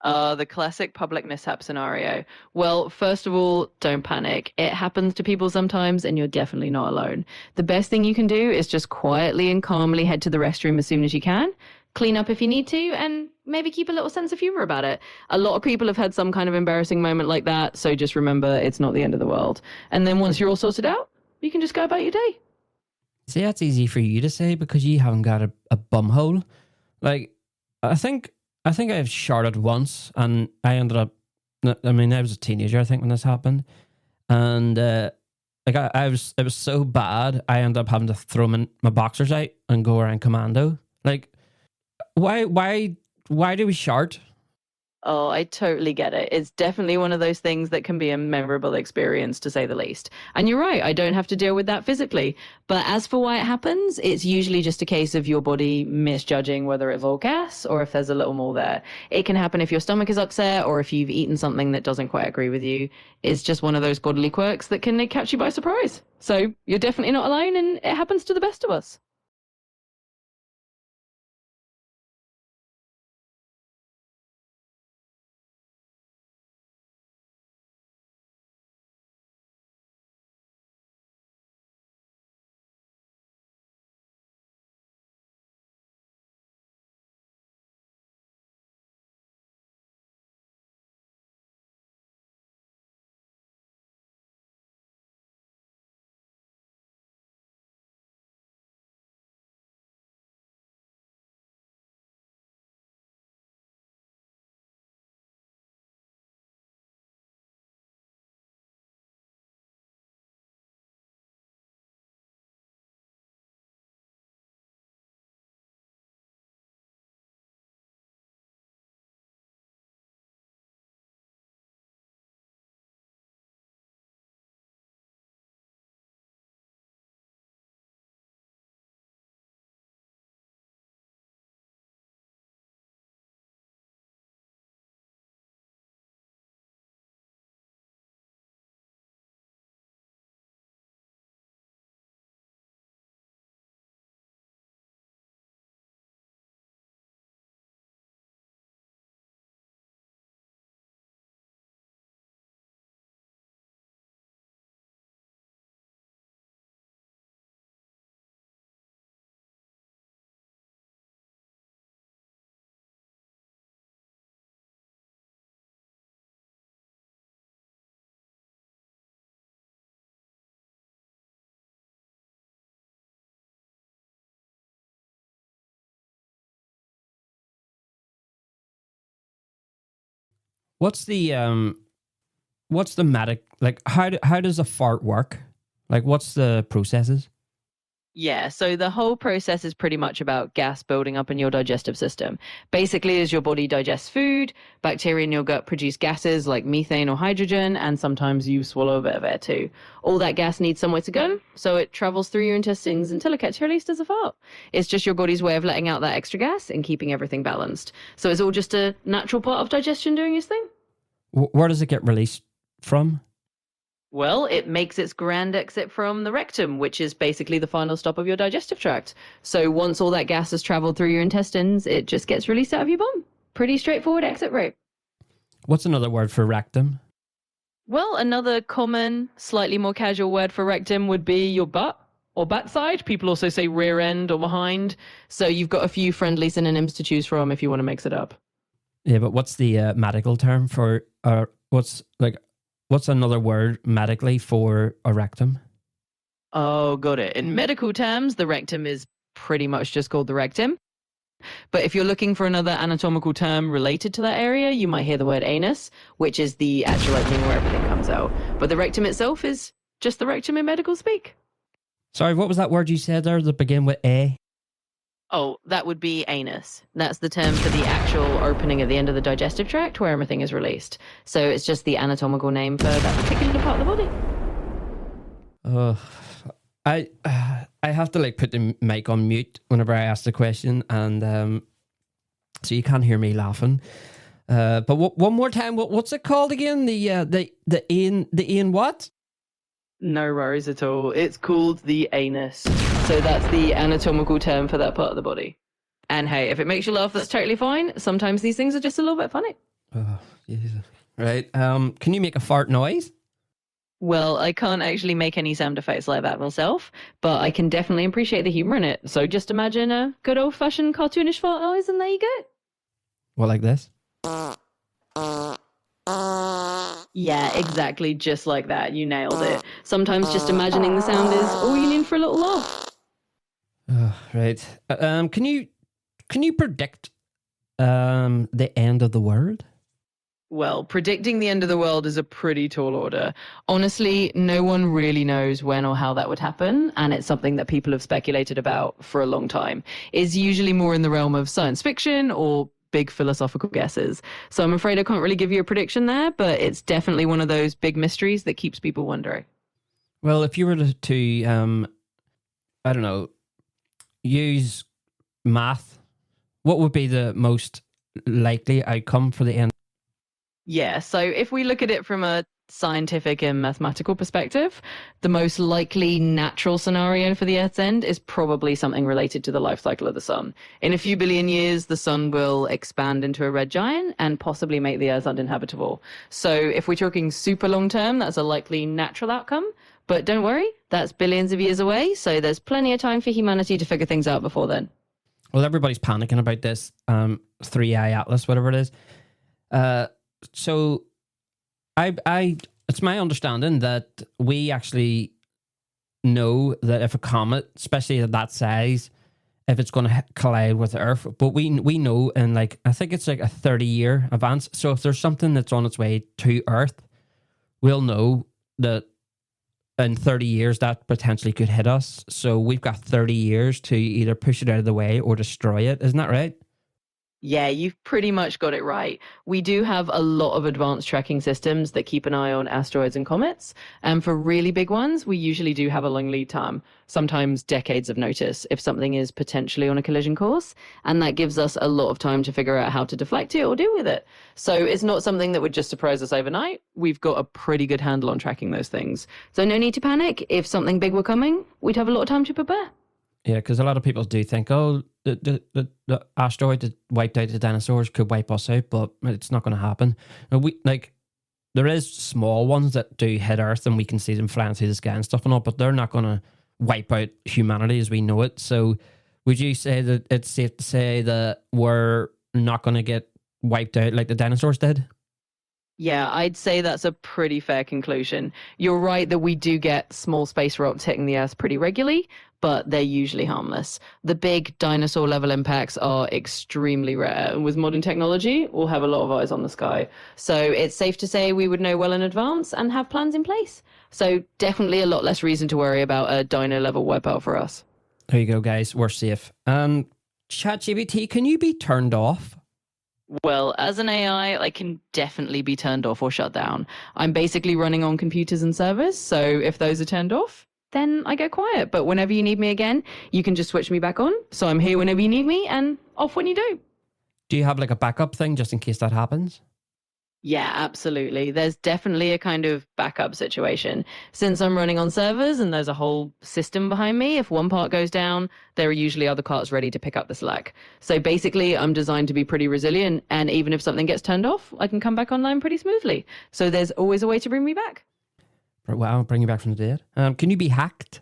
The classic public mishap scenario. Well, first of all, don't panic. It happens to people sometimes, and you're definitely not alone. The best thing you can do is just quietly and calmly head to the restroom as soon as you can, clean up if you need to, and maybe keep a little sense of humor about it. A lot of people have had some kind of embarrassing moment like that, so just remember it's not the end of the world. And then once you're all sorted out, you can just go about your day. See, that's easy for you to say because you haven't got a bum hole. Like, I think I've sharted once, and I ended up. I mean, I was a teenager, I think, when this happened, and like I was. It was so bad, I ended up having to throw my boxers out and go around commando. Like, why do we shart? Oh, I totally get it. It's definitely one of those things that can be a memorable experience, to say the least. And you're right, I don't have to deal with that physically. But as for why it happens, it's usually just a case of your body misjudging whether it's all gas or if there's a little more there. It can happen if your stomach is upset or if you've eaten something that doesn't quite agree with you. It's just one of those bodily quirks that can catch you by surprise. So you're definitely not alone, and it happens to the best of us. What's the medic like? How does a fart work? Like, what's the processes? Yeah, so the whole process is pretty much about gas building up in your digestive system. Basically, as your body digests food, bacteria in your gut produce gases like methane or hydrogen, and sometimes you swallow a bit of air too. All that gas needs somewhere to go, so it travels through your intestines until it gets released as a fart. It's just your body's way of letting out that extra gas and keeping everything balanced. So it's all just a natural part of digestion doing its thing. Where does it get released from? Well, it makes its grand exit from the rectum, which is basically the final stop of your digestive tract. So once all that gas has traveled through your intestines, it just gets released out of your bum. Pretty straightforward exit route. What's another word for rectum? Well, another common, slightly more casual word for rectum would be your butt or backside. People also say rear end or behind. So you've got a few friendly synonyms to choose from if you want to mix it up. Yeah, but what's the medical term for what's another word medically for a rectum? Oh, got it. In medical terms, the rectum is pretty much just called the rectum. But if you're looking for another anatomical term related to that area, you might hear the word anus, which is the actual opening where everything comes out. But the rectum itself is just the rectum in medical speak. Sorry, what was that word you said there that began with A? Oh, that would be anus. That's the term for the actual opening at the end of the digestive tract where everything is released. So it's just the anatomical name for that particular part of the body. I have to like put the mic on mute whenever I ask the question, and so you can't hear me laughing. But one more time, what's it called again? The Ian what? No worries at all. It's called the anus. So that's the anatomical term for that part of the body. And hey, if it makes you laugh, that's totally fine. Sometimes these things are just a little bit funny. Oh, Jesus. Right. Can you make a fart noise? Well, I can't actually make any sound effects like that myself, but I can definitely appreciate the humor in it. So just imagine a good old-fashioned cartoonish fart noise, and there you go. What, like this? Yeah, exactly, just like that. You nailed it. Sometimes just imagining the sound is all you need for a little laugh. Oh, right. Can you predict the end of the world? Well, predicting the end of the world is a pretty tall order. Honestly, no one really knows when or how that would happen, and it's something that people have speculated about for a long time. It's usually more in the realm of science fiction or big philosophical guesses. So I'm afraid I can't really give you a prediction there, but it's definitely one of those big mysteries that keeps people wondering. Well, if you were to I don't know, use math, what would be the most likely outcome for the end? Yeah, so if we look at it from a scientific and mathematical perspective, the most likely natural scenario for the Earth's end is probably something related to the life cycle of the sun. In a few billion years, the sun will expand into a red giant and possibly make the Earth uninhabitable. So if we're talking super long term, that's a likely natural outcome. But don't worry, that's billions of years away, so there's plenty of time for humanity to figure things out before then. Well, everybody's panicking about this 3i Atlas, whatever it is. So it's my understanding that we actually know that if a comet, especially at that size, if it's going to collide with Earth, but we know in like, I think it's like a 30-year advance. So if there's something that's on its way to Earth, we'll know that in 30 years that potentially could hit us. So we've got 30 years to either push it out of the way or destroy it. Isn't that right? Yeah, you've pretty much got it right. We do have a lot of advanced tracking systems that keep an eye on asteroids and comets. And for really big ones, we usually do have a long lead time, sometimes decades of notice if something is potentially on a collision course. And that gives us a lot of time to figure out how to deflect it or deal with it. So it's not something that would just surprise us overnight. We've got a pretty good handle on tracking those things. So no need to panic. If something big were coming, we'd have a lot of time to prepare. Yeah, because a lot of people do think, oh, the asteroid that wiped out the dinosaurs could wipe us out, but it's not going to happen. There is small ones that do hit Earth and we can see them flying through the sky and stuff and all, but they're not going to wipe out humanity as we know it. So would you say that it's safe to say that we're not going to get wiped out like the dinosaurs did? Yeah, I'd say that's a pretty fair conclusion. You're right that we do get small space rocks hitting the Earth pretty regularly, but they're usually harmless. The big dinosaur level impacts are extremely rare, and with modern technology, we'll have a lot of eyes on the sky. So it's safe to say we would know well in advance and have plans in place. So definitely a lot less reason to worry about a dino level wipeout for us. There you go, guys. We're safe. ChatGPT, can you be turned off? Well, as an AI, I can definitely be turned off or shut down. I'm basically running on computers and servers, so if those are turned off, then I go quiet. But whenever you need me again, you can just switch me back on. So I'm here whenever you need me and off when you do. Do you have like a backup thing just in case that happens? Yeah, absolutely. There's definitely a kind of backup situation. Since I'm running on servers and there's a whole system behind me, if one part goes down, there are usually other parts ready to pick up the slack. So basically, I'm designed to be pretty resilient, and even if something gets turned off, I can come back online pretty smoothly. So there's always a way to bring me back. Wow, bring you back from the dead. Can you be hacked?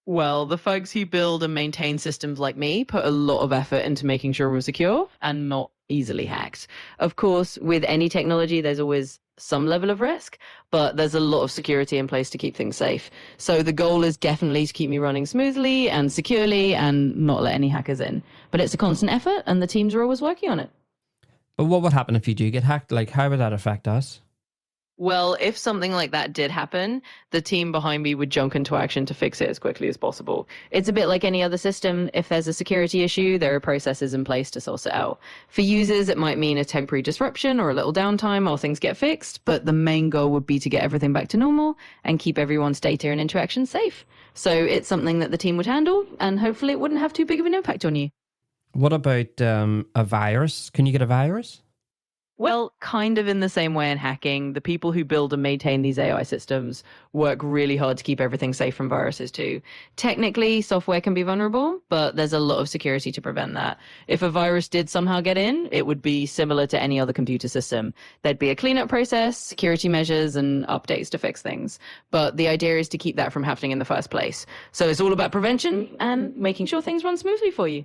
Well, the folks who build and maintain systems like me put a lot of effort into making sure we're secure and not easily hacked. Of course, with any technology, there's always some level of risk, but there's a lot of security in place to keep things safe. So the goal is definitely to keep me running smoothly and securely and not let any hackers in. But it's a constant effort and the teams are always working on it. But what would happen if you do get hacked? Like, how would that affect us? Well, if something like that did happen, the team behind me would jump into action to fix it as quickly as possible. It's a bit like any other system. If there's a security issue, there are processes in place to sort it out. For users, it might mean a temporary disruption or a little downtime while things get fixed, but the main goal would be to get everything back to normal and keep everyone's data and interactions safe. So it's something that the team would handle, and hopefully it wouldn't have too big of an impact on you. What about a virus? Can you get a virus? Well, kind of in the same way in hacking, the people who build and maintain these AI systems work really hard to keep everything safe from viruses too. Technically, software can be vulnerable, but there's a lot of security to prevent that. If a virus did somehow get in, it would be similar to any other computer system. There'd be a cleanup process, security measures, and updates to fix things. But the idea is to keep that from happening in the first place. So it's all about prevention and making sure things run smoothly for you.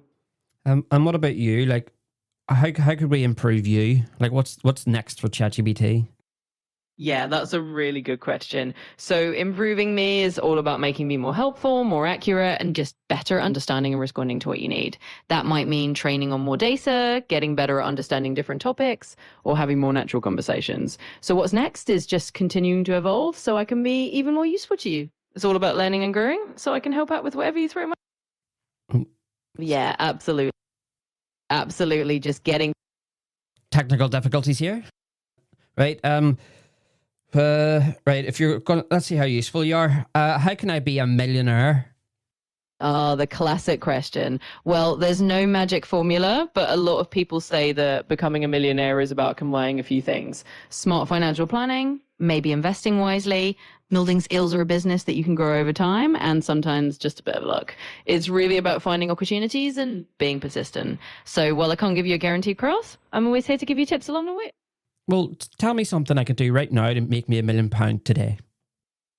And what about you? Like, how could we improve you? Like, what's next for ChatGPT? Yeah, that's a really good question. So improving me is all about making me more helpful, more accurate, and just better understanding and responding to what you need. That might mean training on more data, getting better at understanding different topics, or having more natural conversations. So what's next is just continuing to evolve so I can be even more useful to you. It's all about learning and growing so I can help out with whatever you throw my... Yeah, absolutely. Absolutely. Just getting Technical difficulties here, right? Right. If you're going, let's see how useful you are. How can I be a millionaire? the classic question. Well, there's no magic formula, but a lot of people say that becoming a millionaire is about combining a few things. Smart financial planning, maybe investing wisely, building skills or a business that you can grow over time, and sometimes just a bit of luck. It's really about finding opportunities and being persistent. So while I can't give you a guaranteed path, I'm always here to give you tips along the way. Well, tell me something I could do right now to make me £1 million today.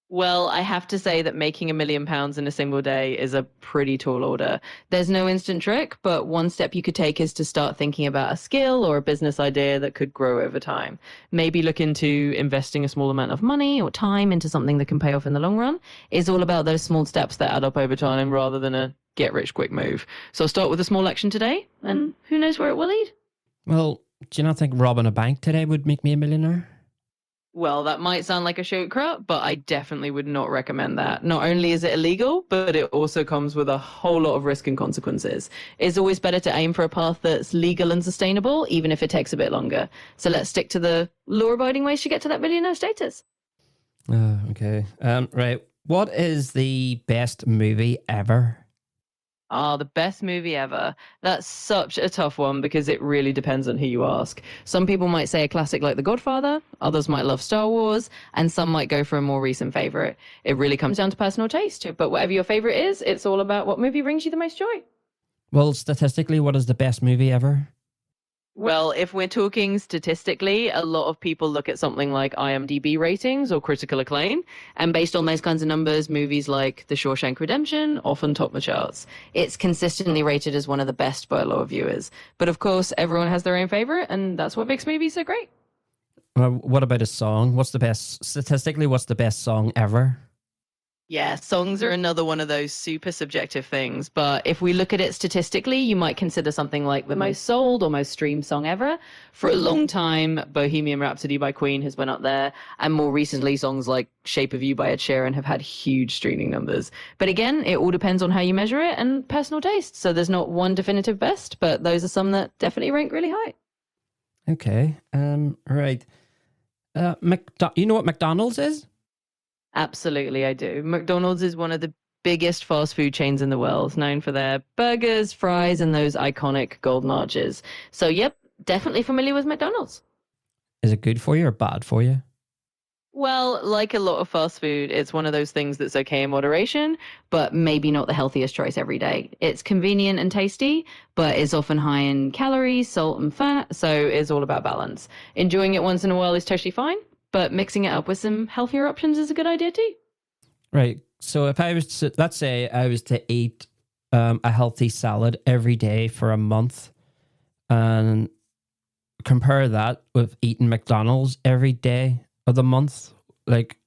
Well, I have to say that making £1 million in a single day is a pretty tall order. There's no instant trick, but one step you could take is to start thinking about a skill or a business idea that could grow over time. Maybe look into investing a small amount of money or time into something that can pay off in the long run. It's all about those small steps that add up over time rather than a get rich quick move. So I'll start with a small action today, and who knows where it will lead. Well, do you not think robbing a bank today would make me a millionaire? Well, that might sound like a shortcut, but I definitely would not recommend that. Not only is it illegal, but it also comes with a whole lot of risk and consequences. It's always better to aim for a path that's legal and sustainable, even if it takes a bit longer. So let's stick to the law-abiding ways to get to that millionaire status. Okay. Right. What is the best movie ever? The best movie ever. That's such a tough one because it really depends on who you ask. Some people might say a classic like The Godfather, others might love Star Wars, and some might go for a more recent favorite. It really comes down to personal taste, but whatever your favorite is, it's all about what movie brings you the most joy. Well, statistically, what is the best movie ever? Well, if we're talking statistically, a lot of people look at something like IMDb ratings or critical acclaim. And based on those kinds of numbers, movies like The Shawshank Redemption often top the charts. It's consistently rated as one of the best by a lot of viewers. But of course, everyone has their own favorite, and that's what makes movies so great. What about a song? What's the best song ever? Yeah, songs are another one of those super subjective things. But if we look at it statistically, you might consider something like the most sold or most streamed song ever. For a long time, Bohemian Rhapsody by Queen has been up there. And more recently, songs like Shape of You by Ed Sheeran have had huge streaming numbers. But again, it all depends on how you measure it and personal taste. So there's not one definitive best, but those are some that definitely rank really high. Okay. Right. You know what McDonald's is? Absolutely, I do. McDonald's is one of the biggest fast food chains in the world, known for their burgers, fries, and those iconic golden arches. So, yep, definitely familiar with McDonald's. Is it good for you or bad for you? Well, like a lot of fast food, it's one of those things that's okay in moderation, but maybe not the healthiest choice every day. It's convenient and tasty, but it's often high in calories, salt, and fat, so it's all about balance. Enjoying it once in a while is totally fine, but mixing it up with some healthier options is a good idea too. Right. So if I was to, let's say I was to eat a healthy salad every day for a month, and compare that with eating McDonald's every day of the month, like,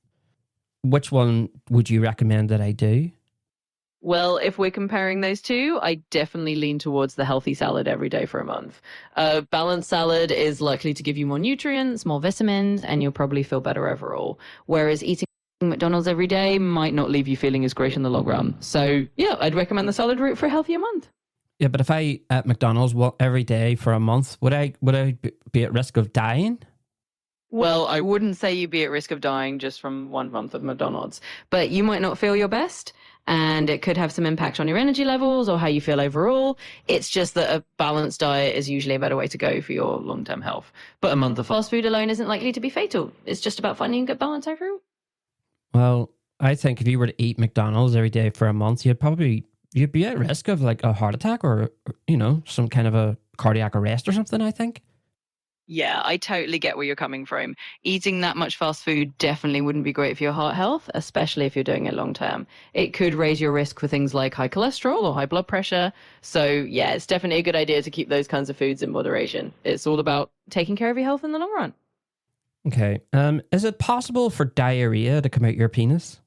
which one would you recommend that I do? Well, if we're comparing those two, I definitely lean towards the healthy salad every day for a month. A balanced salad is likely to give you more nutrients, more vitamins, and you'll probably feel better overall. Whereas eating McDonald's every day might not leave you feeling as great in the long run. So, yeah, I'd recommend the salad route for a healthier month. Yeah, but if I at McDonald's every day for a month, would I be at risk of dying? Well, I wouldn't say you'd be at risk of dying just from 1 month of McDonald's, but you might not feel your best, and it could have some impact on your energy levels or how you feel overall. It's just that a balanced diet is usually a better way to go for your long-term health. But a month of fast food alone isn't likely to be fatal. It's just about finding a good balance overall. Well, I think if you were to eat McDonald's every day for a month, you'd be at risk of like a heart attack or some kind of a cardiac arrest or something, I think. Yeah, I totally get where you're coming from. Eating that much fast food definitely wouldn't be great for your heart health, especially if you're doing it long term. It could raise your risk for things like high cholesterol or high blood pressure. So, yeah, it's definitely a good idea to keep those kinds of foods in moderation. It's all about taking care of your health in the long run. Okay. Is it possible for diarrhea to come out your penis?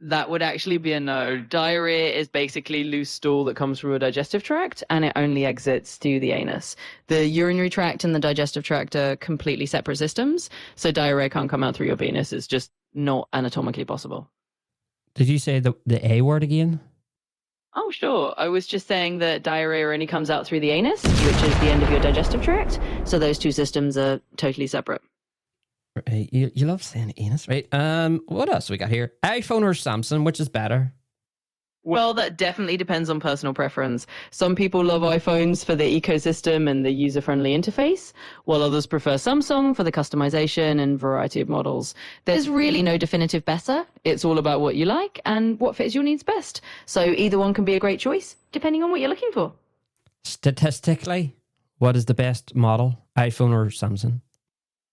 That would actually be a no. Diarrhea is basically loose stool that comes from a digestive tract, and it only exits to the anus. The urinary tract and the digestive tract are completely separate systems, so diarrhea can't come out through your penis. It's just not anatomically possible. Did you say the A word again? Oh, sure. I was just saying that diarrhea only comes out through the anus, which is the end of your digestive tract, so those two systems are totally separate. Right. You love saying anus, right? What else we got here? iPhone or Samsung, which is better? Well, that definitely depends on personal preference. Some people love iPhones for the ecosystem and the user-friendly interface, while others prefer Samsung for the customization and variety of models. There's really no definitive better. It's all about what you like and what fits your needs best. So either one can be a great choice, depending on what you're looking for. Statistically, what is the best model, iPhone or Samsung?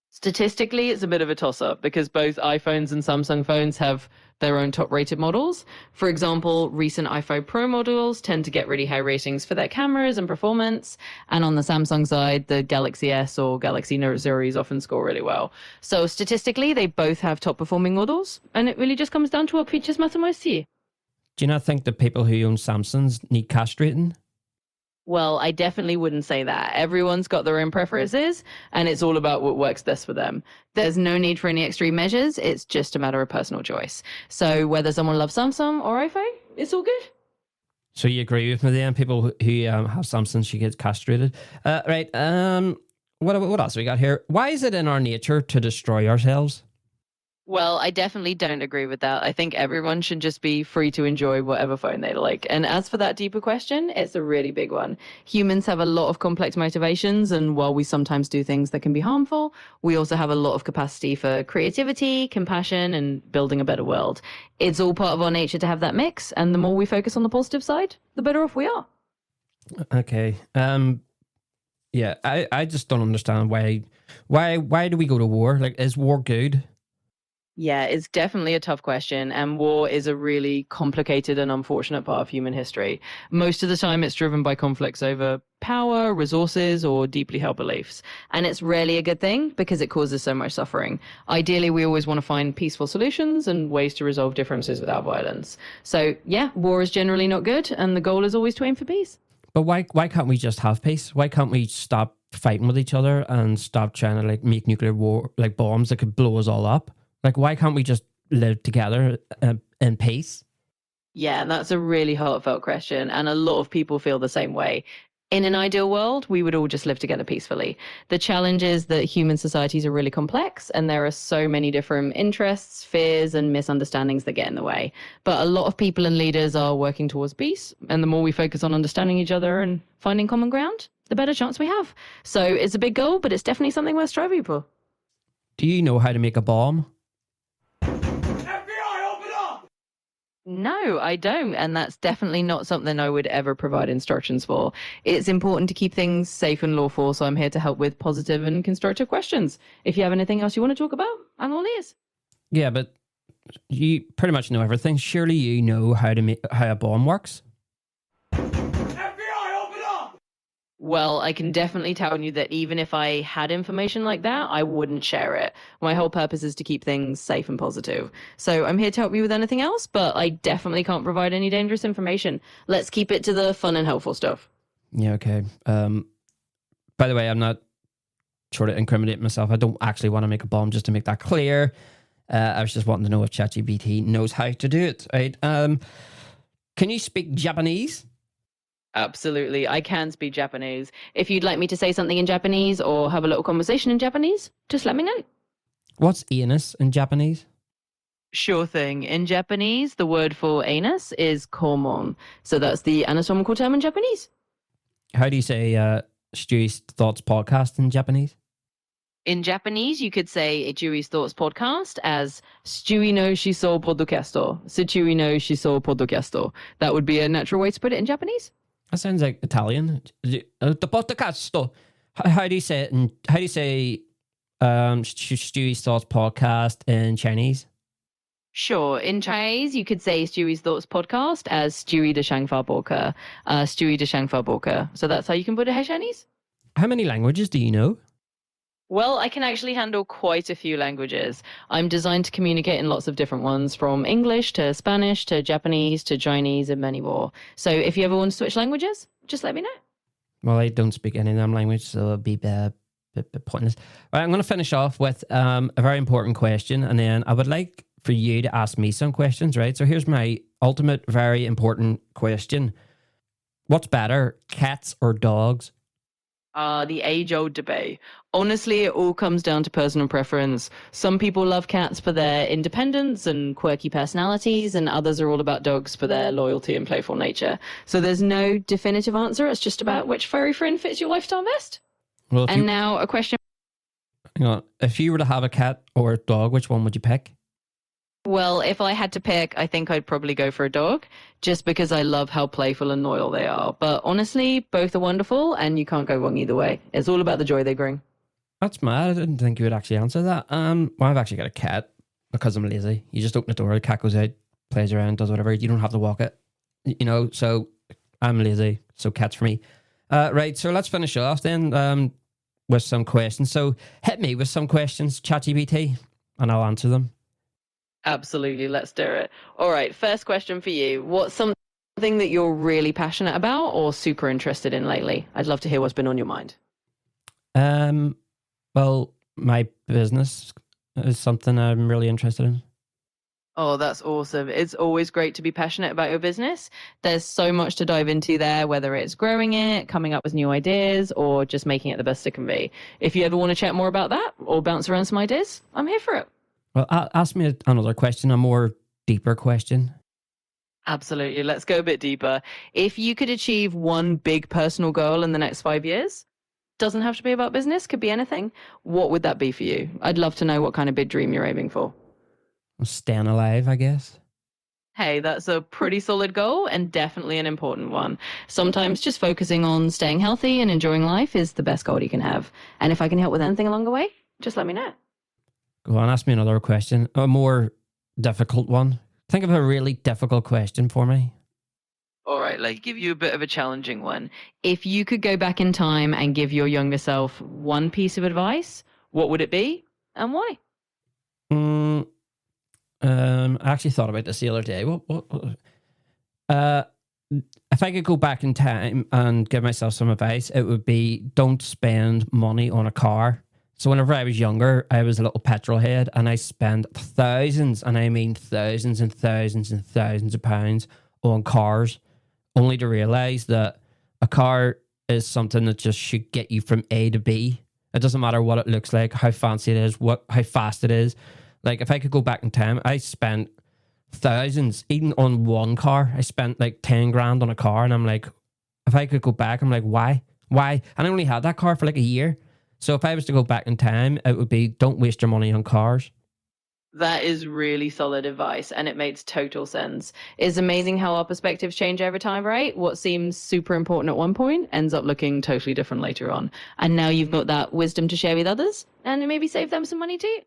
Statistically, it's a bit of a toss-up because both iPhones and Samsung phones have their own top-rated models. For example, recent iPhone Pro models tend to get really high ratings for their cameras and performance. And on the Samsung side, the Galaxy S or Galaxy Note series often score really well. So statistically, they both have top-performing models. And it really just comes down to what features matter most to you. Do you not think that people who own Samsungs need castrating? Well, I definitely wouldn't say that. Everyone's got their own preferences, and it's all about what works best for them. There's no need for any extreme measures. It's just a matter of personal choice. So whether someone loves Samsung or iPhone, it's all good. So you agree with me then? People who have Samsungs should get castrated. Right. What else we got here? Why is it in our nature to destroy ourselves? Well, I definitely don't agree with that. I think everyone should just be free to enjoy whatever phone they like. And as for that deeper question, it's a really big one. Humans have a lot of complex motivations, and while we sometimes do things that can be harmful, we also have a lot of capacity for creativity, compassion, and building a better world. It's all part of our nature to have that mix, and the more we focus on the positive side, the better off we are. Okay. Yeah, I just don't understand why do we go to war? Like, is war good? Yeah, it's definitely a tough question, and war is a really complicated and unfortunate part of human history. Most of the time, it's driven by conflicts over power, resources, or deeply held beliefs. And it's rarely a good thing because it causes so much suffering. Ideally, we always want to find peaceful solutions and ways to resolve differences without violence. So, yeah, war is generally not good, and the goal is always to aim for peace. But why can't we just have peace? Why can't we stop fighting with each other and stop trying to like make nuclear war, like bombs that could blow us all up? Like, why can't we just live together in peace? Yeah, that's a really heartfelt question, and a lot of people feel the same way. In an ideal world, we would all just live together peacefully. The challenge is that human societies are really complex, and there are so many different interests, fears, and misunderstandings that get in the way. But a lot of people and leaders are working towards peace, and the more we focus on understanding each other and finding common ground, the better chance we have. So it's a big goal, but it's definitely something worth striving for. Do you know how to make a bomb? No, I don't. And that's definitely not something I would ever provide instructions for. It's important to keep things safe and lawful, so I'm here to help with positive and constructive questions. If you have anything else you want to talk about, I'm all ears. Yeah, but you pretty much know everything. Surely you know how a bomb works. Well, I can definitely tell you that even if I had information like that, I wouldn't share it. My whole purpose is to keep things safe and positive. So I'm here to help you with anything else, but I definitely can't provide any dangerous information. Let's keep it to the fun and helpful stuff. Yeah, okay. By the way, I'm not trying to incriminate myself. I don't actually want to make a bomb, just to make that clear. I was just wanting to know if ChatGPT knows how to do it, right? Can you speak Japanese? Absolutely. I can speak Japanese. If you'd like me to say something in Japanese or have a little conversation in Japanese, just let me know. What's anus in Japanese? Sure thing. In Japanese, the word for anus is komon. So that's the anatomical term in Japanese. How do you say Stewie's Thoughts podcast in Japanese? In Japanese, you could say Stewie's Thoughts podcast as Stewie no Shiso Podcasto. Stewie no Shiso Podcasto. That would be a natural way to put it in Japanese. That sounds like Italian. The podcast. How do you say it? How do you say Stewie's Thoughts podcast in Chinese? Sure. In Chinese, you could say Stewie's Thoughts podcast as Stewie de Shangfa Boka. Stewie de Shangfa Boka. So that's how you can put it in Chinese. How many languages do you know? Well, I can actually handle quite a few languages. I'm designed to communicate in lots of different ones, from English to Spanish to Japanese to Chinese and many more. So if you ever want to switch languages, just let me know. Well, I don't speak any of them languages, so it'll be a bit pointless. All right, I'm going to finish off with a very important question, and then I would like for you to ask me some questions, right? So here's my ultimate, very important question. What's better, cats or dogs? The age-old debate. Honestly, it all comes down to personal preference. Some people love cats for their independence and quirky personalities, and others are all about dogs for their loyalty and playful nature. So there's no definitive answer. It's just about which furry friend fits your lifestyle best. Well, And now a question. hang on. If you were to have a cat or a dog, which one would you pick? Well, if I had to pick, I think I'd probably go for a dog, just because I love how playful and loyal they are. But honestly, both are wonderful, and you can't go wrong either way. It's all about the joy they bring. That's mad. I didn't think you would actually answer that. Well, I've actually got a cat because I'm lazy. You just open the door, the cat goes out, plays around, does whatever. You don't have to walk it, so I'm lazy. So cats for me. Right, so let's finish off then with some questions. So hit me with some questions, ChatGPT, and I'll answer them. Absolutely, let's do it. All right, first question for you. What's something that you're really passionate about or super interested in lately? I'd love to hear what's been on your mind. Well, my business is something I'm really interested in. Oh, that's awesome. It's always great to be passionate about your business. There's so much to dive into there, whether it's growing it, coming up with new ideas, or just making it the best it can be. If you ever want to chat more about that or bounce around some ideas, I'm here for it. Well, ask me another question, a more deeper question. Absolutely. Let's go a bit deeper. If you could achieve one big personal goal in the next 5 years, doesn't have to be about business, could be anything, what would that be for you? I'd love to know what kind of big dream you're aiming for. Staying alive, I guess. Hey, that's a pretty solid goal and definitely an important one. Sometimes just focusing on staying healthy and enjoying life is the best goal you can have. And if I can help with anything along the way, just let me know. Go on, ask me another question, a more difficult one. Think of a really difficult question for me. All right, let's give you a bit of a challenging one. If you could go back in time and give your younger self one piece of advice, what would it be and why? I actually thought about this the other day. If I could go back in time and give myself some advice, it would be don't spend money on a car. So whenever I was younger, I was a little petrol head and I spent thousands, and I mean thousands and thousands and thousands of pounds on cars, only to realize that a car is something that just should get you from A to B. It doesn't matter what it looks like, how fancy it is, how fast it is. Like, if I could go back in time, I spent thousands, even on one car. I spent like 10 grand on a car, and I'm like, if I could go back, I'm like, why? And I only had that car for like a year. So if I was to go back in time, it would be don't waste your money on cars. That is really solid advice, and it makes total sense. It's amazing how our perspectives change over time, right? What seems super important at one point ends up looking totally different later on. And now you've got that wisdom to share with others, and maybe save them some money too.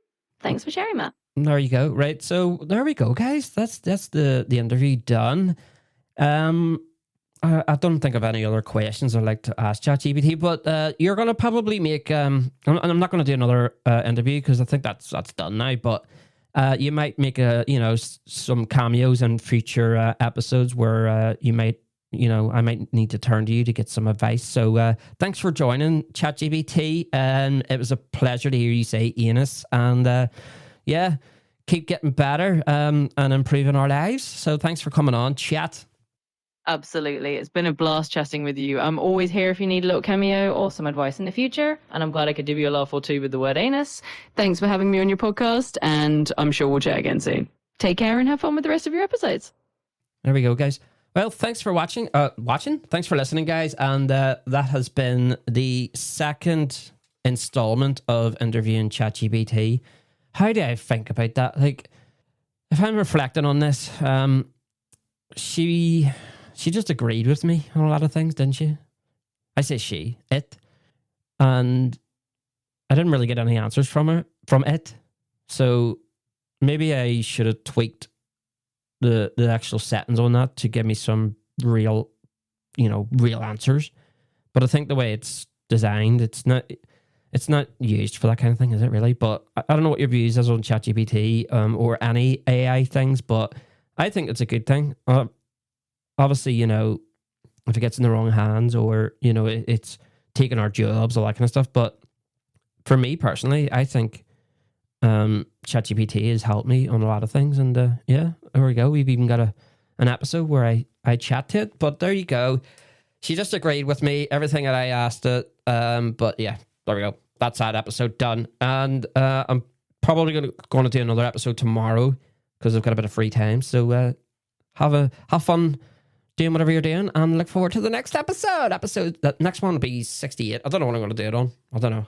Thanks for sharing that. There you go. Right. So there we go, guys. That's the interview done. I don't think of any other questions I'd like to ask ChatGPT, but you're going to probably make, I'm not going to do another interview because I think that's done now, but you might make some cameos in future episodes where you might, I might need to turn to you to get some advice. So thanks for joining ChatGPT, and it was a pleasure to hear you say anus, and yeah, keep getting better and improving our lives. So thanks for coming on, chat. Absolutely. It's been a blast chatting with you. I'm always here if you need a little cameo or some advice in the future. And I'm glad I could give you a laugh or two with the word anus. Thanks for having me on your podcast. And I'm sure we'll chat again soon. Take care and have fun with the rest of your episodes. There we go, guys. Well, thanks for watching. Thanks for listening, guys. And that has been the second installment of interviewing ChatGPT. How do I think about that? Like, if I'm reflecting on this, she just agreed with me on a lot of things, didn't she? I say it. And I didn't really get any answers from it. So maybe I should have tweaked the actual settings on that to give me some real answers. But I think the way it's designed, it's not used for that kind of thing, is it really? But I don't know what your views is on ChatGPT or any AI things, but I think it's a good thing. Obviously, if it gets in the wrong hands or, it's taking our jobs, all that kind of stuff. But for me personally, I think ChatGPT has helped me on a lot of things. And yeah, there we go. We've even got an episode where I chat to it. But there you go. She just agreed with me, everything that I asked it. But yeah, there we go. That's that episode done. And I'm probably going to do another episode tomorrow because I've got a bit of free time. So have fun doing whatever you're doing, and look forward to the next episode. The next one will be 68. I don't know what I'm going to do it on. I don't know.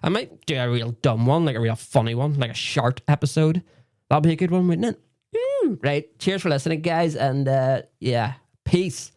I might do a real dumb one, like a real funny one, like a short episode. That'll be a good one, wouldn't it? Right. Cheers for listening, guys, and yeah, peace.